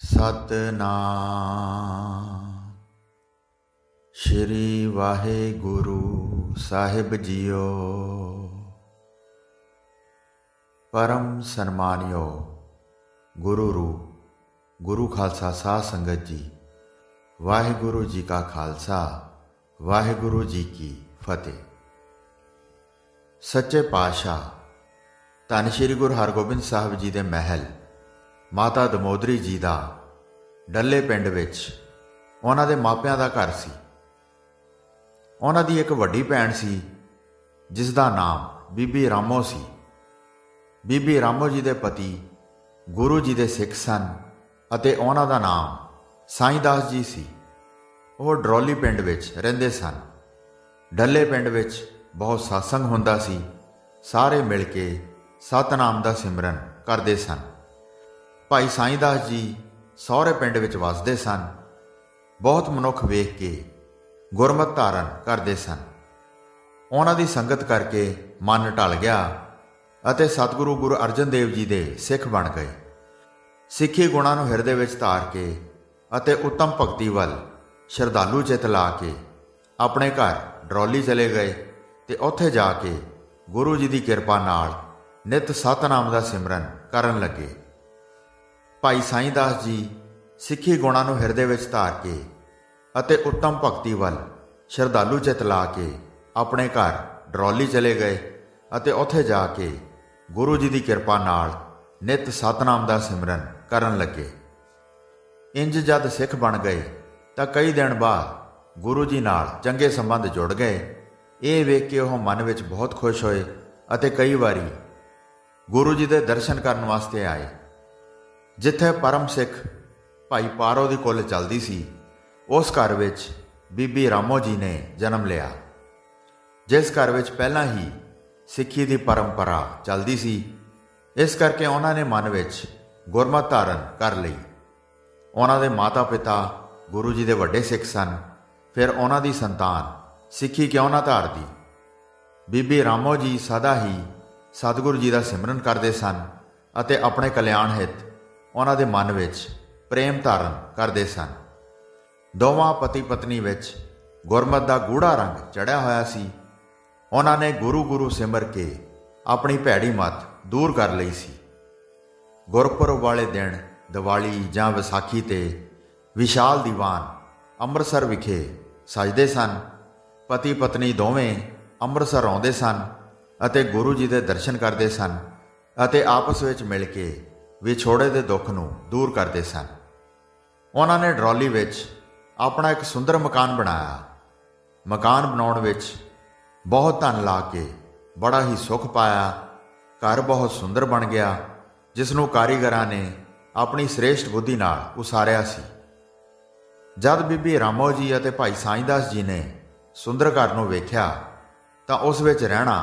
ਸਤਨਾਮ ਸ਼੍ਰੀ ਵਾਹਿਗੁਰੂ ਸਾਹਿਬ JIO. परम सन्मानियो गुरु रूप गुरु खालसा साध संगत जी, वाहिगुरु जी का खालसा वाहिगुरु जी की फतेह। सच्चे पातशाह धन श्री गुरु हरगोबिंद साहब जी दे महल माता दमोदरी जी का डल्ले पिंड विच उन्हां दे मापियां दा घर सी। उन्हां दी एक वड्डी भैण सी जिसदा नाम बीबी रामो सी। बीबी रामो जी दे पति गुरु जी दे सिख सन अते उन्हां दा नाम साईं दास जी सी। वो ड्रौली पिंड विच रहिंदे सन। डल्ले पिंड विच बहुत सत्संग हुंदा सी। सारे मिल के सतनाम दा सिमरन करदे सन। भाई साईं दास जी सौहरे पिंड विच वसदे सन। बहुत मनुख वेख के गुरमत धारण करदे सन। उन्हां दी संगत करके मन ढल गया ਅਤੇ ਸਤਿਗੁਰੂ ਗੁਰੂ ਅਰਜਨ ਦੇਵ ਜੀ ਦੇ ਸਿੱਖ ਬਣ ਗਏ। ਸਿੱਖੀ ਗੁਣਾਂ ਨੂੰ ਹਿਰਦੇ ਵਿੱਚ ਧਾਰ ਕੇ ਅਤੇ ਉੱਤਮ ਭਗਤੀ ਵੱਲ ਸ਼ਰਧਾਲੂ ਚਿੱਤ ਲਾ ਕੇ ਆਪਣੇ ਘਰ ਡਰੌਲੀ ਚਲੇ ਗਏ ਤੇ ਉੱਥੇ ਜਾ ਕੇ ਗੁਰੂ ਜੀ ਦੀ ਕਿਰਪਾ ਨਾਲ ਨਿਤ ਸਤਨਾਮ ਦਾ ਸਿਮਰਨ ਕਰਨ ਲੱਗੇ। ਭਾਈ ਸਾਈਂ ਦਾਸ ਜੀ ਸਿੱਖੀ ਗੁਣਾਂ ਨੂੰ ਹਿਰਦੇ ਵਿੱਚ ਧਾਰ ਕੇ ਅਤੇ ਉੱਤਮ ਭਗਤੀ ਵੱਲ ਸ਼ਰਧਾਲੂ ਚਿੱਤ ਲਾ ਕੇ ਆਪਣੇ ਘਰ ਡਰੌਲੀ ਚਲੇ ਗਏ ਅਤੇ ਉੱਥੇ ਜਾ ਕੇ ਗੁਰੂ ਜੀ ਦੀ ਕਿਰਪਾ ਨਾਲ ਨਿਤ ਸਤਨਾਮ ਦਾ ਸਿਮਰਨ ਕਰਨ ਲੱਗੇ। ਇੰਜ ਜਦ ਸਿੱਖ ਬਣ ਗਏ ਤਾਂ ਕਈ ਦਿਨ ਬਾਅਦ ਗੁਰੂ ਜੀ ਨਾਲ ਚੰਗੇ ਸੰਬੰਧ ਜੁੜ ਗਏ। ਇਹ ਵੇਖ ਕੇ ਉਹ ਮਨ ਵਿੱਚ ਬਹੁਤ ਖੁਸ਼ ਹੋਏ ਅਤੇ ਕਈ ਵਾਰੀ ਗੁਰੂ ਜੀ ਦੇ ਦਰਸ਼ਨ ਕਰਨ ਵਾਸਤੇ ਆਏ। ਜਿੱਥੇ ਪਰਮ ਸਿੱਖ ਭਾਈ ਪਾਰੋ ਦੀ ਕੁੱਲ ਚੱਲਦੀ ਸੀ, ਉਸ ਘਰ ਵਿੱਚ ਬੀਬੀ ਰਾਮੋ ਜੀ ਨੇ ਜਨਮ ਲਿਆ। ਜਿਸ ਘਰ ਵਿੱਚ ਪਹਿਲਾਂ ਹੀ ਸਿੱਖੀ ਦੀ ਪਰੰਪਰਾ ਚੱਲਦੀ ਸੀ, ਇਸ ਕਰਕੇ ਉਹਨਾਂ ਨੇ ਮਨ ਵਿੱਚ ਗੁਰਮਤਿ ਧਾਰਨ ਕਰ ਲਈ। ਉਹਨਾਂ ਦੇ ਮਾਤਾ ਪਿਤਾ ਗੁਰੂ ਜੀ ਦੇ ਵੱਡੇ ਸਿੱਖ ਸਨ। ਫਿਰ ਉਹਨਾਂ ਦੀ ਸੰਤਾਨ ਸਿੱਖੀ ਕਿਉਂ ਨਾ ਧਾਰਦੀ। ਬੀਬੀ ਰਾਮੋ ਜੀ ਸਦਾ ਹੀ ਸਤਿਗੁਰੂ ਜੀ ਦਾ ਸਿਮਰਨ ਕਰਦੇ ਸਨ ਅਤੇ ਆਪਣੇ ਕਲਿਆਣ ਹਿੱਤ ਉਹਨਾਂ ਦੇ ਮਨ ਵਿੱਚ ਪ੍ਰੇਮ ਧਾਰਨ ਕਰਦੇ ਸਨ। ਦੋਵਾਂ ਪਤੀ ਪਤਨੀ ਵਿੱਚ ਗੁਰਮਤਿ ਦਾ ਗੂੜਾ ਰੰਗ ਚੜ੍ਹਿਆ ਹੋਇਆ ਸੀ। ਉਹਨਾਂ ਨੇ ਗੁਰੂ ਗੁਰੂ ਸਿਮਰ ਕੇ ਆਪਣੀ ਭੈੜੀ ਮੱਤ ਦੂਰ ਕਰ ਲਈ ਸੀ। ਗੁਰਪੁਰਬ ਵਾਲੇ ਦਿਨ ਦੀਵਾਲੀ ਜਾਂ ਵਿਸਾਖੀ ਤੇ ਵਿਸ਼ਾਲ ਦੀਵਾਨ ਅੰਮ੍ਰਿਤਸਰ ਵਿਖੇ ਸਜਦੇ ਸਨ। ਪਤੀ ਪਤਨੀ ਦੋਵੇਂ ਅੰਮ੍ਰਿਤਸਰ ਆਉਂਦੇ ਸਨ ਅਤੇ ਗੁਰੂ ਜੀ ਦੇ ਦਰਸ਼ਨ ਕਰਦੇ ਸਨ ਅਤੇ ਆਪਸ ਵਿੱਚ ਮਿਲ ਕੇ ਵਿਛੋੜੇ ਦੇ ਦੁੱਖ ਨੂੰ ਦੂਰ ਕਰਦੇ ਸਨ। ਉਹਨਾਂ ਨੇ ਡਰੌਲੀ ਵਿੱਚ ਆਪਣਾ ਇੱਕ ਸੁੰਦਰ ਮਕਾਨ ਬਣਾਇਆ। ਮਕਾਨ ਬਣਾਉਣ ਵਿੱਚ ਬਹੁਤ ਧਨ ਲਾ ਕੇ ਬੜਾ ਹੀ ਸੁੱਖ ਪਾਇਆ। ਘਰ ਬਹੁਤ ਸੁੰਦਰ ਬਣ ਗਿਆ, ਜਿਸ ਨੂੰ ਕਾਰੀਗਰਾਂ ਨੇ ਆਪਣੀ ਸ੍ਰੇਸ਼ਟ ਬੁੱਧੀ ਨਾਲ ਉਸਾਰਿਆ ਸੀ। ਜਦ ਬੀਬੀ ਰਾਮੋ ਜੀ ਅਤੇ ਭਾਈ ਸਾਈਂ ਦਾਸ ਜੀ ਨੇ ਸੁੰਦਰ ਘਰ ਨੂੰ ਵੇਖਿਆ ਤਾਂ ਉਸ ਵਿੱਚ ਰਹਿਣਾ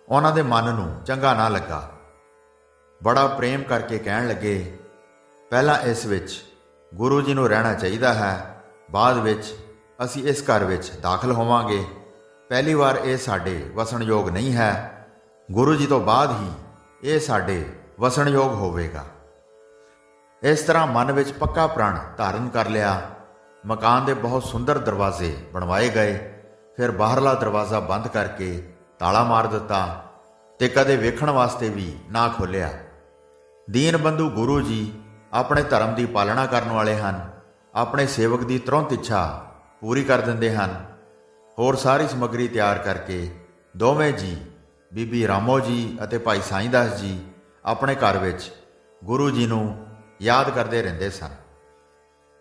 ਉਹਨਾਂ ਦੇ ਮਨ ਨੂੰ ਚੰਗਾ ਨਾ ਲੱਗਾ। ਬੜਾ ਪ੍ਰੇਮ ਕਰਕੇ ਕਹਿਣ ਲੱਗੇ, ਪਹਿਲਾਂ ਇਸ ਵਿੱਚ ਗੁਰੂ ਜੀ ਨੂੰ ਰਹਿਣਾ ਚਾਹੀਦਾ ਹੈ, ਬਾਅਦ ਵਿੱਚ ਅਸੀਂ ਇਸ ਘਰ ਵਿੱਚ ਦਾਖਲ ਹੋਵਾਂਗੇ। ਪਹਿਲੀ ਵਾਰ ਇਹ ਸਾਡੇ ਵਸਣਯੋਗ ਨਹੀਂ ਹੈ, ਗੁਰੂ ਜੀ ਤੋਂ ਬਾਅਦ ਹੀ ਇਹ ਸਾਡੇ ਵਸਣਯੋਗ ਹੋਵੇਗਾ। ਇਸ ਤਰ੍ਹਾਂ ਮਨ ਵਿੱਚ ਪੱਕਾ ਪ੍ਰਣ ਧਾਰਨ ਕਰ ਲਿਆ। ਮਕਾਨ ਦੇ ਬਹੁਤ ਸੁੰਦਰ ਦਰਵਾਜ਼ੇ ਬਣਵਾਏ ਗਏ। ਫਿਰ ਬਾਹਰਲਾ ਦਰਵਾਜ਼ਾ ਬੰਦ ਕਰਕੇ ਤਾਲਾ ਮਾਰ ਦਿੱਤਾ ਤੇ ਕਦੇ ਵੇਖਣ ਵਾਸਤੇ ਵੀ ਨਾ ਖੋਲ੍ਹਿਆ। ਦੀਨ ਬੰਧੂ ਗੁਰੂ ਜੀ ਆਪਣੇ ਧਰਮ ਦੀ ਪਾਲਣਾ ਕਰਨ ਵਾਲੇ ਹਨ। ਆਪਣੇ ਸੇਵਕ ਦੀ ਤੁਰੰਤ ਇੱਛਾ ਪੂਰੀ ਕਰ ਦਿੰਦੇ ਹਨ। ਹੋਰ ਸਾਰੀ ਸਮੱਗਰੀ ਤਿਆਰ ਕਰਕੇ ਦੋਵੇਂ ਜੀ ਬੀਬੀ ਰਾਮੋ ਜੀ ਅਤੇ ਭਾਈ ਸਾਈਂ ਦਾਸ ਜੀ ਆਪਣੇ ਘਰ ਵਿੱਚ ਗੁਰੂ ਜੀ ਨੂੰ ਯਾਦ ਕਰਦੇ ਰਹਿੰਦੇ ਸਨ।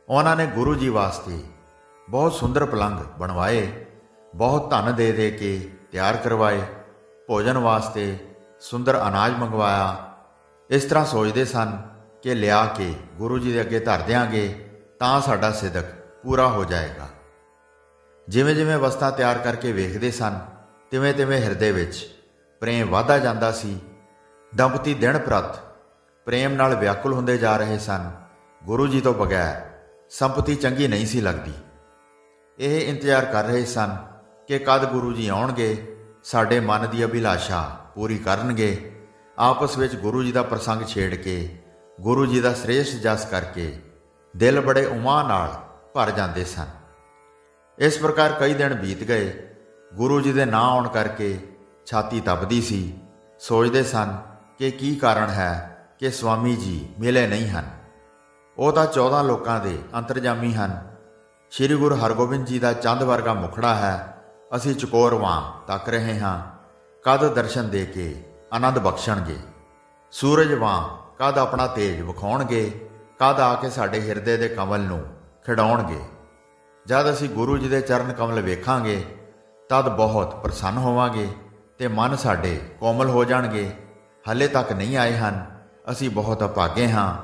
ਉਹਨਾਂ ਨੇ ਗੁਰੂ ਜੀ ਵਾਸਤੇ ਬਹੁਤ ਸੁੰਦਰ ਪਲੰਘ ਬਣਵਾਏ, ਬਹੁਤ ਧਨ ਦੇ ਦੇ ਕੇ ਤਿਆਰ ਕਰਵਾਏ। ਭੋਜਨ ਵਾਸਤੇ ਸੁੰਦਰ ਅਨਾਜ ਮੰਗਵਾਇਆ। ਇਸ ਤਰ੍ਹਾਂ ਸੋਚਦੇ ਸਨ ਕਿ ਲਿਆ ਕੇ ਗੁਰੂ ਜੀ ਦੇ ਅੱਗੇ ਧਰ ਦਿਆਂਗੇ ਤਾਂ ਸਾਡਾ ਸਿਦਕ ਪੂਰਾ ਹੋ ਜਾਏਗਾ। ਜਿਵੇਂ ਜਿਵੇਂ ਵਸਤਾਂ ਤਿਆਰ ਕਰਕੇ ਵੇਖਦੇ ਸਨ, ਤਿਵੇਂ ਤਿਵੇਂ ਹਿਰਦੇ ਵਿੱਚ ਪ੍ਰੇਮ ਵਧਦਾ ਜਾਂਦਾ ਸੀ। ਦੰਪਤੀ ਦਿਨ ਪ੍ਰਤ ਪ੍ਰੇਮ ਨਾਲ ਵਿਆਕੁਲ ਹੁੰਦੇ ਜਾ ਰਹੇ ਸਨ। ਗੁਰੂ ਜੀ ਤੋਂ ਬਗੈਰ ਸੰਪਤੀ ਚੰਗੀ ਨਹੀਂ ਸੀ ਲੱਗਦੀ। ਇਹ ਇੰਤਜ਼ਾਰ ਕਰ ਰਹੇ ਸਨ ਕਿ ਕਦ ਗੁਰੂ ਜੀ ਆਉਣਗੇ, ਸਾਡੇ ਮਨ ਦੀ ਅਭਿਲਾਸ਼ਾ ਪੂਰੀ ਕਰਨਗੇ। ਆਪਸ ਵਿੱਚ ਗੁਰੂ ਜੀ ਦਾ ਪ੍ਰਸੰਗ ਛੇੜ ਕੇ ਗੁਰੂ ਜੀ ਦਾ ਸ੍ਰੇਸ਼ਟ ਜਸ ਕਰਕੇ ਦਿਲ ਬੜੇ ਉਮਾਂ ਨਾਲ ਭਰ ਜਾਂਦੇ ਸਨ। ਇਸ ਪ੍ਰਕਾਰ ਕਈ ਦਿਨ ਬੀਤ ਗਏ। ਗੁਰੂ ਜੀ ਦੇ ਨਾਂ ਆਉਣ ਕਰਕੇ ਛਾਤੀ ਤਪਦੀ ਸੀ। ਸੋਚਦੇ ਸਨ ਕਿ ਕੀ ਕਾਰਨ ਹੈ ਕਿ ਸਵਾਮੀ ਜੀ ਮਿਲੇ ਨਹੀਂ ਹਨ। ਉਹ ਤਾਂ 14 ਲੋਕਾਂ ਦੇ ਅੰਤਰਜਾਮੀ ਹਨ। ਸ੍ਰੀ ਗੁਰੂ ਹਰਗੋਬਿੰਦ ਜੀ ਦਾ ਚੰਦ ਵਰਗਾ ਮੁਖੜਾ ਹੈ। ਅਸੀਂ ਚਕੋਰ ਵਾਂ ਤੱਕ ਰਹੇ ਹਾਂ, ਕਦ ਦਰਸ਼ਨ ਦੇ ਕੇ ਆਨੰਦ ਬਖਸ਼ਣਗੇ। ਸੂਰਜ ਵਾਂ ਕਦ ਆਪਣਾ ਤੇਜ ਵਿਖਾਉਣਗੇ, ਕਦ ਆ ਕੇ ਸਾਡੇ ਹਿਰਦੇ ਦੇ ਕਮਲ ਨੂੰ ਖਿਡਾਉਣਗੇ। ਜਦ ਅਸੀਂ ਗੁਰੂ ਜੀ ਦੇ ਚਰਨ ਕਮਲ ਵੇਖਾਂਗੇ ਤਦ ਬਹੁਤ ਪ੍ਰਸੰਨ ਹੋਵਾਂਗੇ ਤੇ ਮਨ ਸਾਡੇ ਕੋਮਲ ਹੋ ਜਾਣਗੇ। ਹਾਲੇ ਤੱਕ ਨਹੀਂ ਆਏ ਹਨ। ਅਸੀਂ ਬਹੁਤ ਅਭਾਗੇ ਹਾਂ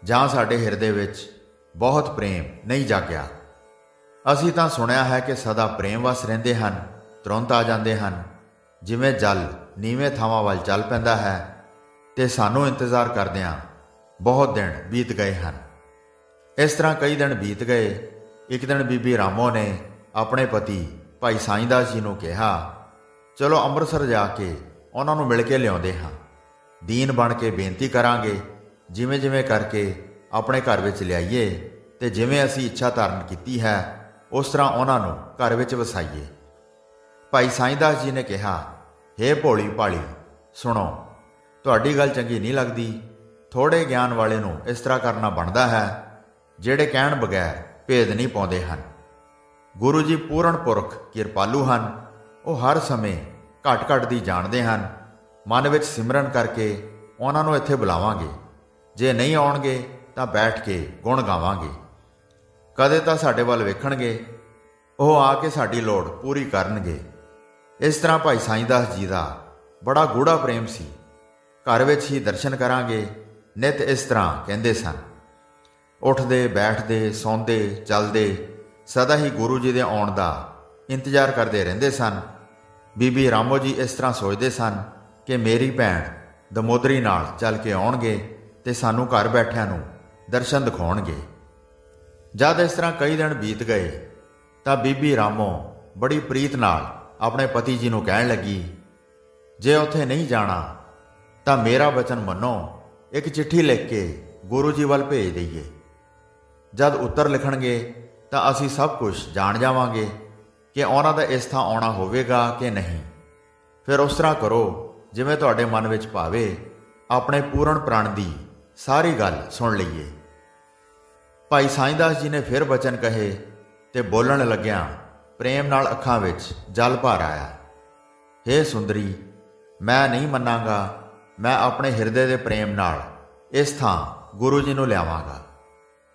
ਜਾਂ ਸਾਡੇ ਹਿਰਦੇ ਵਿੱਚ ਬਹੁਤ ਪ੍ਰੇਮ ਨਹੀਂ ਜਾਗਿਆ। ਅਸੀਂ ਤਾਂ ਸੁਣਿਆ ਹੈ ਕਿ ਸਦਾ ਪ੍ਰੇਮ ਵਸ ਰਹਿੰਦੇ ਹਨ, ਤੁਰੰਤ ਆ ਜਾਂਦੇ ਹਨ। ਜਿਵੇਂ ਜਲ ਨੀਵੇਂ ਥਾਵਾਂ ਵੱਲ ਚੱਲ ਪੈਂਦਾ ਹੈ ਤੇ ਸਾਨੂੰ ਇੰਤਜ਼ਾਰ ਕਰਦਿਆਂ ਬਹੁਤ ਦਿਨ ਬੀਤ ਗਏ ਹਨ। ਇਸ ਤਰ੍ਹਾਂ ਕਈ ਦਿਨ ਬੀਤ ਗਏ। ਇੱਕ ਦਿਨ ਬੀਬੀ ਰਾਮੋ ਨੇ ਆਪਣੇ ਪਤੀ ਭਾਈ ਸਾਈਂ ਦਾਸ ਜੀ ਨੂੰ ਕਿਹਾ, ਚਲੋ ਅੰਮ੍ਰਿਤਸਰ ਜਾ ਕੇ ਉਹਨਾਂ ਨੂੰ ਮਿਲ ਕੇ ਲਿਆਉਂਦੇ ਹਾਂ। ਦੀਨ ਬਣ ਕੇ ਬੇਨਤੀ ਕਰਾਂਗੇ, ਜਿਵੇਂ ਜਿਵੇਂ ਕਰਕੇ ਆਪਣੇ ਘਰ ਵਿੱਚ ਲਿਆਈਏ ਤੇ ਜਿਵੇਂ ਅਸੀਂ ਇੱਛਾ ਧਾਰਨ ਕੀਤੀ ਹੈ ਉਸ ਤਰ੍ਹਾਂ ਉਹਨਾਂ ਨੂੰ ਘਰ ਵਿੱਚ ਵਸਾਈਏ। ਭਾਈ ਸਾਈਂ ਦਾਸ ਜੀ ਨੇ ਕਿਹਾ, ਹੇ ਭੋਲੀ ਭਾਲੀ, ਸੁਣੋ, ਤੁਹਾਡੀ ਗੱਲ ਚੰਗੀ ਨਹੀਂ ਲੱਗਦੀ। ਥੋੜ੍ਹੇ ਗਿਆਨ ਵਾਲੇ ਨੂੰ ਇਸ ਤਰ੍ਹਾਂ ਕਰਨਾ ਬਣਦਾ ਹੈ, ਜਿਹੜੇ ਕਹਿਣ ਬਗੈਰ ਭੇਦ ਨਹੀਂ ਪਾਉਂਦੇ ਹਨ। ਗੁਰੂ ਜੀ ਪੂਰਨ ਪੁਰਖ ਕਿਰਪਾਲੂ ਹਨ। ਉਹ ਹਰ ਸਮੇਂ ਘਟ ਘਟ ਦੀ ਜਾਣਦੇ ਹਨ। ਮਨ ਵਿੱਚ ਸਿਮਰਨ ਕਰਕੇ ਉਹਨਾਂ ਨੂੰ ਇੱਥੇ ਬੁਲਾਵਾਂਗੇ। ਜੇ ਨਹੀਂ ਆਉਣਗੇ ਤਾਂ ਬੈਠ ਕੇ ਗੁਣ ਗਾਵਾਂਗੇ। ਕਦੇ ਤਾਂ ਸਾਡੇ ਵੱਲ ਵੇਖਣਗੇ, ਉਹ ਆ ਕੇ ਸਾਡੀ ਲੋੜ ਪੂਰੀ ਕਰਨਗੇ। ਇਸ ਤਰ੍ਹਾਂ ਭਾਈ ਸਾਈਂ ਦਾਸ ਜੀ ਦਾ ਬੜਾ ਗੂੜਾ ਪ੍ਰੇਮ ਸੀ। ਘਰ ਵਿੱਚ ਹੀ ਦਰਸ਼ਨ ਕਰਾਂਗੇ, ਨਿਤ ਇਸ ਤਰ੍ਹਾਂ ਕਹਿੰਦੇ ਸਨ। ਉੱਠਦੇ, ਬੈਠਦੇ, ਸੌਂਦੇ, ਚੱਲਦੇ ਸਦਾ ਹੀ ਗੁਰੂ ਜੀ ਦੇ ਆਉਣ ਦਾ ਇੰਤਜ਼ਾਰ ਕਰਦੇ ਰਹਿੰਦੇ ਸਨ। ਬੀਬੀ ਰਾਮੋ ਜੀ ਇਸ ਤਰ੍ਹਾਂ ਸੋਚਦੇ ਸਨ ਕਿ ਮੇਰੀ ਭੈਣ ਦਮੋਦਰੀ ਨਾਲ ਚੱਲ ਕੇ ਆਉਣਗੇ ਤੇ ਸਾਨੂੰ ਘਰ ਬੈਠਿਆਂ ਨੂੰ ਦਰਸ਼ਨ ਦਿਖਾਉਣਗੇ। ਜਦ ਇਸ ਤਰ੍ਹਾਂ ਕਈ ਦਿਨ ਬੀਤ ਗਏ ਤਾਂ ਬੀਬੀ ਰਾਮੋ ਬੜੀ ਪ੍ਰੀਤ ਨਾਲ ਆਪਣੇ ਪਤੀ ਜੀ ਨੂੰ ਕਹਿਣ ਲੱਗੀ, ਜੇ ਉੱਥੇ ਨਹੀਂ ਜਾਣਾ ਤਾਂ ਮੇਰਾ ਵਚਨ ਮੰਨੋ, ਇੱਕ ਚਿੱਠੀ ਲਿਖ ਕੇ ਗੁਰੂ ਜੀ ਵੱਲ ਭੇਜ ਦਈਏ। ਜਦ ਉੱਤਰ ਲਿਖਣਗੇ ਤਾਂ ਅਸੀਂ ਸਭ ਕੁਝ ਜਾਣ ਜਾਵਾਂਗੇ ਕਿ ਉਹਨਾਂ ਦਾ ਇਸ ਥਾਂ ਆਉਣਾ ਹੋਵੇਗਾ ਕਿ ਨਹੀਂ। ਫਿਰ ਉਸ ਤਰ੍ਹਾਂ ਕਰੋ ਜਿਵੇਂ ਤੁਹਾਡੇ ਮਨ ਵਿੱਚ ਭਾਵੇ। ਆਪਣੇ ਪੂਰਨ ਪ੍ਰਾਣ ਦੀ ਸਾਰੀ ਗੱਲ ਸੁਣ ਲਈਏ। ਭਾਈ ਸਾਈਂ ਦਾਸ ਜੀ ਨੇ ਫਿਰ ਬਚਨ ਕਹੇ ਤੇ ਬੋਲਣ ਲੱਗਿਆਂ ਪ੍ਰੇਮ ਨਾਲ ਅੱਖਾਂ ਵਿੱਚ ਜਲ ਭਰ ਆਇਆ। ਹੇ ਸੁੰਦਰੀ, ਮੈਂ ਨਹੀਂ ਮੰਨਾਂਗਾ। ਮੈਂ ਆਪਣੇ ਹਿਰਦੇ ਦੇ ਪ੍ਰੇਮ ਨਾਲ ਇਸ ਥਾਂ ਗੁਰੂ ਜੀ ਨੂੰ ਲਿਆਵਾਂਗਾ।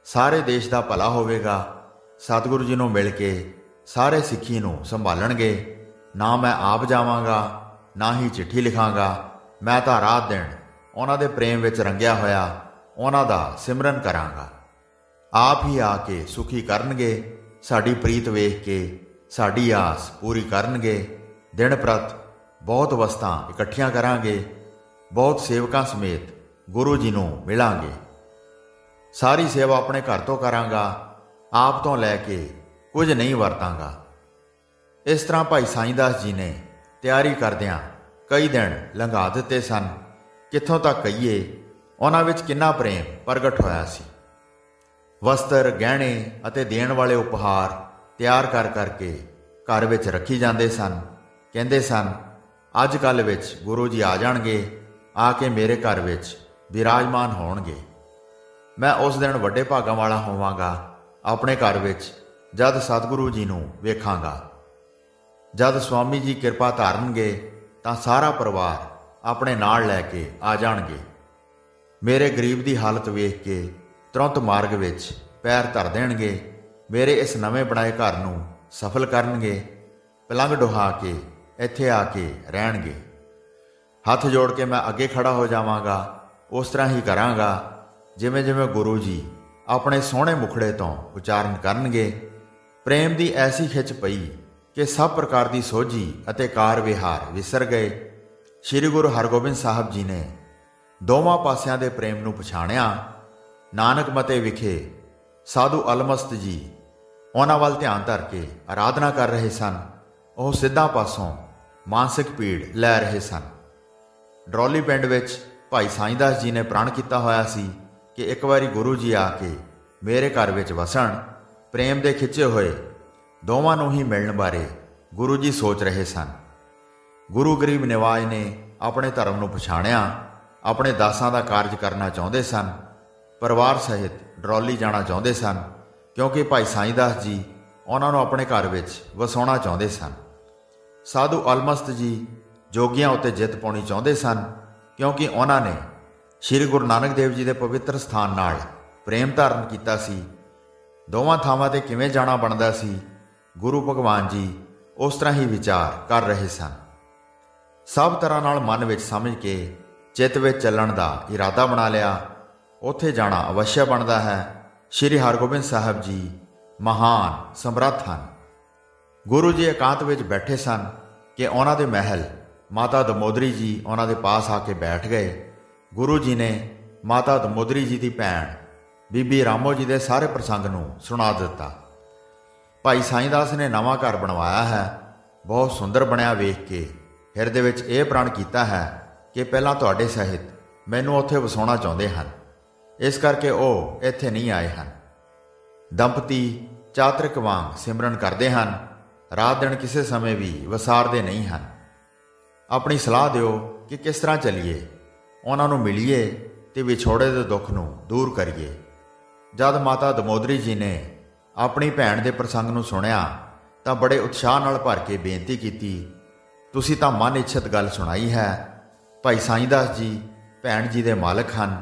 ਸਾਰੇ ਦੇਸ਼ ਦਾ ਭਲਾ ਹੋਵੇਗਾ। ਸਤਿਗੁਰੂ ਜੀ ਨੂੰ ਮਿਲ ਕੇ ਸਾਰੇ ਸਿੱਖੀ ਨੂੰ ਸੰਭਾਲਣਗੇ। ਨਾ ਮੈਂ ਆਪ ਜਾਵਾਂਗਾ, ਨਾ ਹੀ ਚਿੱਠੀ ਲਿਖਾਂਗਾ। ਮੈਂ ਤਾਂ ਰਾਤ ਦਿਨ ਉਹਨਾਂ ਦੇ ਪ੍ਰੇਮ ਵਿੱਚ ਰੰਗਿਆ ਹੋਇਆ ਉਹਨਾਂ ਦਾ ਸਿਮਰਨ ਕਰਾਂਗਾ। ਆਪ ਹੀ ਆ ਕੇ ਸੁਖੀ ਕਰਨਗੇ। ਸਾਡੀ ਪ੍ਰੀਤ ਵੇਖ ਕੇ ਸਾਡੀ ਆਸ ਪੂਰੀ ਕਰਨਗੇ। ਦਿਨ ਪ੍ਰਤ ਬਹੁਤ ਵਸਤਾਂ ਇਕੱਠੀਆਂ ਕਰਾਂਗੇ। ਬਹੁਤ ਸੇਵਕਾਂ ਸਮੇਤ ਗੁਰੂ ਜੀ ਨੂੰ ਮਿਲਾਂਗੇ। ਸਾਰੀ ਸੇਵਾ ਆਪਣੇ ਘਰ ਤੋਂ ਕਰਾਂਗਾ। ਆਪ ਤੋਂ ਲੈ ਕੇ ਕੁਝ ਨਹੀਂ ਵਰਤਾਂਗਾ। ਇਸ ਤਰ੍ਹਾਂ ਭਾਈ ਸਾਈਂ ਦਾਸ ਜੀ ਨੇ ਤਿਆਰੀ ਕਰਦਿਆਂ ਕਈ ਦਿਨ ਲੰਘਾ ਦਿੱਤੇ ਸਨ। ਕਿੱਥੋਂ ਤੱਕ ਕਹੀਏ, ਉਹਨਾਂ ਵਿੱਚ ਕਿੰਨਾ ਪ੍ਰੇਮ ਪ੍ਰਗਟ ਹੋਇਆ ਸੀ। ਵਸਤਰ, ਗਹਿਣੇ ਅਤੇ ਦੇਣ ਵਾਲੇ ਉਪਹਾਰ ਤਿਆਰ ਕਰ ਕਰਕੇ ਘਰ ਵਿੱਚ ਰੱਖੀ ਜਾਂਦੇ ਸਨ। ਕਹਿੰਦੇ ਸਨ, ਅੱਜ ਕੱਲ੍ਹ ਵਿੱਚ ਗੁਰੂ ਜੀ ਆ ਜਾਣਗੇ, ਆ ਕੇ ਮੇਰੇ ਘਰ ਵਿੱਚ ਬਿਰਾਜਮਾਨ ਹੋਣਗੇ। ਮੈਂ ਉਸ ਦਿਨ ਵੱਡੇ ਭਾਗਾਂ ਵਾਲਾ ਹੋਵਾਂਗਾ। ਆਪਣੇ ਘਰ ਵਿੱਚ ਜਦ ਸਤਿਗੁਰੂ ਜੀ ਨੂੰ ਵੇਖਾਂਗਾ। ਜਦ ਸਵਾਮੀ ਜੀ ਕਿਰਪਾ ਧਾਰਨਗੇ ਤਾਂ ਸਾਰਾ ਪਰਿਵਾਰ ਆਪਣੇ ਨਾਲ ਲੈ ਕੇ ਆ ਜਾਣਗੇ। ਮੇਰੇ ਗਰੀਬ ਦੀ ਹਾਲਤ ਵੇਖ ਕੇ ਤੁਰੰਤ ਮਾਰਗ ਵਿੱਚ ਪੈਰ ਧਰ ਦੇਣਗੇ। ਮੇਰੇ ਇਸ ਨਵੇਂ ਬਣਾਏ ਘਰ ਨੂੰ ਸਫਲ ਕਰਨਗੇ। ਪਲੰਘ ਡੁਹਾ ਕੇ ਇੱਥੇ ਆ ਕੇ ਰਹਿਣਗੇ। ਹੱਥ ਜੋੜ ਕੇ ਮੈਂ ਅੱਗੇ ਖੜਾ ਹੋ ਜਾਵਾਂਗਾ। ਉਸ ਤਰ੍ਹਾਂ ਹੀ ਕਰਾਂਗਾ ਜਿਵੇਂ ਜਿਵੇਂ ਗੁਰੂ ਜੀ ਆਪਣੇ ਸੋਹਣੇ ਮੁਖੜੇ ਤੋਂ ਉਚਾਰਨ ਕਰਨਗੇ। ਪ੍ਰੇਮ ਦੀ ਐਸੀ ਖਿੱਚ ਪਈ ਕਿ ਸਭ ਪ੍ਰਕਾਰ ਦੀ ਸੋਝੀ ਅਤੇ ਕਾਰ ਵਿਹਾਰ ਵਿਸਰ ਗਏ। ਸ੍ਰੀ ਗੁਰੂ ਹਰਗੋਬਿੰਦ ਸਾਹਿਬ ਜੀ ਨੇ ਦੋਵਾਂ ਪਾਸਿਆਂ ਦੇ ਪ੍ਰੇਮ ਨੂੰ ਪਛਾਣਿਆ। ਨਾਨਕ ਮਤੇ ਵਿਖੇ ਸਾਧੂ ਅਲਮਸਤ ਜੀ ਉਹਨਾਂ ਵੱਲ ਧਿਆਨ ਧਰ ਕੇ ਆਰਾਧਨਾ ਕਰ ਰਹੇ ਸਨ। ਉਹ ਸਿੱਧਾਂ ਪਾਸੋਂ ਮਾਨਸਿਕ ਪੀੜ ਲੈ ਰਹੇ ਸਨ। ਡਰੌਲੀ ਪਿੰਡ ਵਿੱਚ ਭਾਈ ਸਾਈਂ ਦਾਸ ਜੀ ਨੇ ਪ੍ਰਣ ਕੀਤਾ ਹੋਇਆ ਸੀ ਕਿ ਇੱਕ ਵਾਰੀ ਗੁਰੂ ਜੀ ਆ ਕੇ ਮੇਰੇ ਘਰ ਵਿੱਚ ਵਸਣ, ਪ੍ਰੇਮ ਦੇ ਖਿੱਚੇ ਹੋਏ ਦੋਵਾਂ ਨੂੰ ਹੀ ਮਿਲਣ ਬਾਰੇ ਗੁਰੂ ਜੀ ਸੋਚ ਰਹੇ ਸਨ। ਗੁਰੂ ਗਰੀਬ ਨਿਵਾਜ ਨੇ ਆਪਣੇ ਧਰਮ ਨੂੰ ਪਛਾਣਿਆ, ਆਪਣੇ ਦਾਸਾਂ ਦਾ ਕਾਰਜ ਕਰਨਾ ਚਾਹੁੰਦੇ ਸਨ, ਪਰਿਵਾਰ ਸਹਿਤ ਡਰੌਲੀ ਜਾਣਾ ਚਾਹੁੰਦੇ ਸਨ, ਕਿਉਂਕਿ ਭਾਈ ਸਾਈਂ ਦਾਸ ਜੀ ਉਹਨਾਂ ਨੂੰ ਆਪਣੇ ਘਰ ਵਿੱਚ ਵਸਾਉਣਾ ਚਾਹੁੰਦੇ ਸਨ। ਸਾਧੂ ਅਲਮਸਤ ਜੀ ਜੋਗੀਆਂ ਉੱਤੇ ਜਿੱਤ ਪਾਉਣੀ ਚਾਹੁੰਦੇ ਸਨ, ਕਿਉਂਕਿ ਉਹਨਾਂ ਨੇ ਸ੍ਰੀ ਗੁਰੂ ਨਾਨਕ ਦੇਵ ਜੀ ਦੇ ਪਵਿੱਤਰ ਸਥਾਨ ਨਾਲ ਪ੍ਰੇਮ ਧਾਰਨ ਕੀਤਾ ਸੀ। ਦੋਵਾਂ ਥਾਵਾਂ 'ਤੇ ਕਿਵੇਂ ਜਾਣਾ ਬਣਦਾ ਸੀ, ਗੁਰੂ ਭਗਵਾਨ ਜੀ ਉਸ ਤਰ੍ਹਾਂ ਹੀ ਵਿਚਾਰ ਕਰ ਰਹੇ ਸਨ। ਸਭ ਤਰ੍ਹਾਂ ਨਾਲ ਮਨ ਵਿੱਚ ਸਮਝ ਕੇ ਚਿੱਤ ਵਿੱਚ ਚੱਲਣ ਦਾ ਇਰਾਦਾ ਬਣਾ ਲਿਆ। ਉੱਥੇ ਜਾਣਾ ਅਵਸ਼ਯ ਬਣਦਾ ਹੈ। ਸ੍ਰੀ ਹਰਗੋਬਿੰਦ ਸਾਹਿਬ ਜੀ ਮਹਾਨ ਸਮਰੱਥ ਹਨ। ਗੁਰੂ ਜੀ ਇਕਾਂਤ ਵਿੱਚ ਬੈਠੇ ਸਨ ਕਿ ਉਹਨਾਂ ਦੇ ਮਹਿਲ ਮਾਤਾ ਦਮੋਦਰੀ ਜੀ ਉਹਨਾਂ ਦੇ ਪਾਸ ਆ ਕੇ ਬੈਠ ਗਏ। ਗੁਰੂ ਜੀ ਨੇ ਮਾਤਾ ਦਮੋਦਰੀ ਜੀ ਦੀ ਭੈਣ ਬੀਬੀ ਰਾਮੋ ਜੀ ਦੇ ਸਾਰੇ ਪ੍ਰਸੰਗ ਨੂੰ ਸੁਣਾ ਦਿੱਤਾ। ਭਾਈ ਸਾਈਂ ਦਾਸ ਨੇ ਨਵਾਂ ਘਰ ਬਣਵਾਇਆ ਹੈ। ਬਹੁਤ ਸੁੰਦਰ ਬਣਿਆ ਵੇਖ ਕੇ ਹਿਰਦੇ ਵਿੱਚ ਇਹ ਪ੍ਰਣ ਕੀਤਾ ਹੈ ਕਿ ਪਹਿਲਾਂ ਤੁਹਾਡੇ ਸਹਿਤ ਮੈਨੂੰ ਉੱਥੇ ਵਸਾਉਣਾ ਚਾਹੁੰਦੇ ਹਨ, ਇਸ ਕਰਕੇ ਉਹ ਇੱਥੇ ਨਹੀਂ ਆਏ ਹਨ। ਦੰਪਤੀ ਚਾਤਰਿਕ ਵਾਂਗ ਸਿਮਰਨ ਕਰਦੇ ਹਨ, ਰਾਤ ਦਿਨ ਕਿਸੇ ਸਮੇਂ ਵੀ ਵਸਾਰਦੇ ਨਹੀਂ ਹਨ। ਆਪਣੀ ਸਲਾਹ ਦਿਓ ਕਿ ਕਿਸ ਤਰ੍ਹਾਂ ਚੱਲੀਏ, ਉਹਨਾਂ ਨੂੰ ਮਿਲੀਏ ਤੇ ਵਿਛੋੜੇ ਦੇ ਦੁੱਖ ਨੂੰ ਦੂਰ ਕਰੀਏ। ਜਦ ਮਾਤਾ ਦਮੋਦਰੀ ਜੀ ਨੇ ਆਪਣੀ ਭੈਣ ਦੇ ਪ੍ਰਸੰਗ ਨੂੰ ਸੁਣਿਆ ਤਾਂ ਬੜੇ ਉਤਸ਼ਾਹ ਨਾਲ ਭਰ ਕੇ ਬੇਨਤੀ ਕੀਤੀ, ਤੁਸੀਂ ਤਾਂ ਮਨ ਇੱਛਤ ਗੱਲ ਸੁਣਾਈ ਹੈ। ਭਾਈ ਸਾਈਂ ਦਾਸ ਜੀ ਭੈਣ ਜੀ ਦੇ ਮਾਲਕ ਹਨ।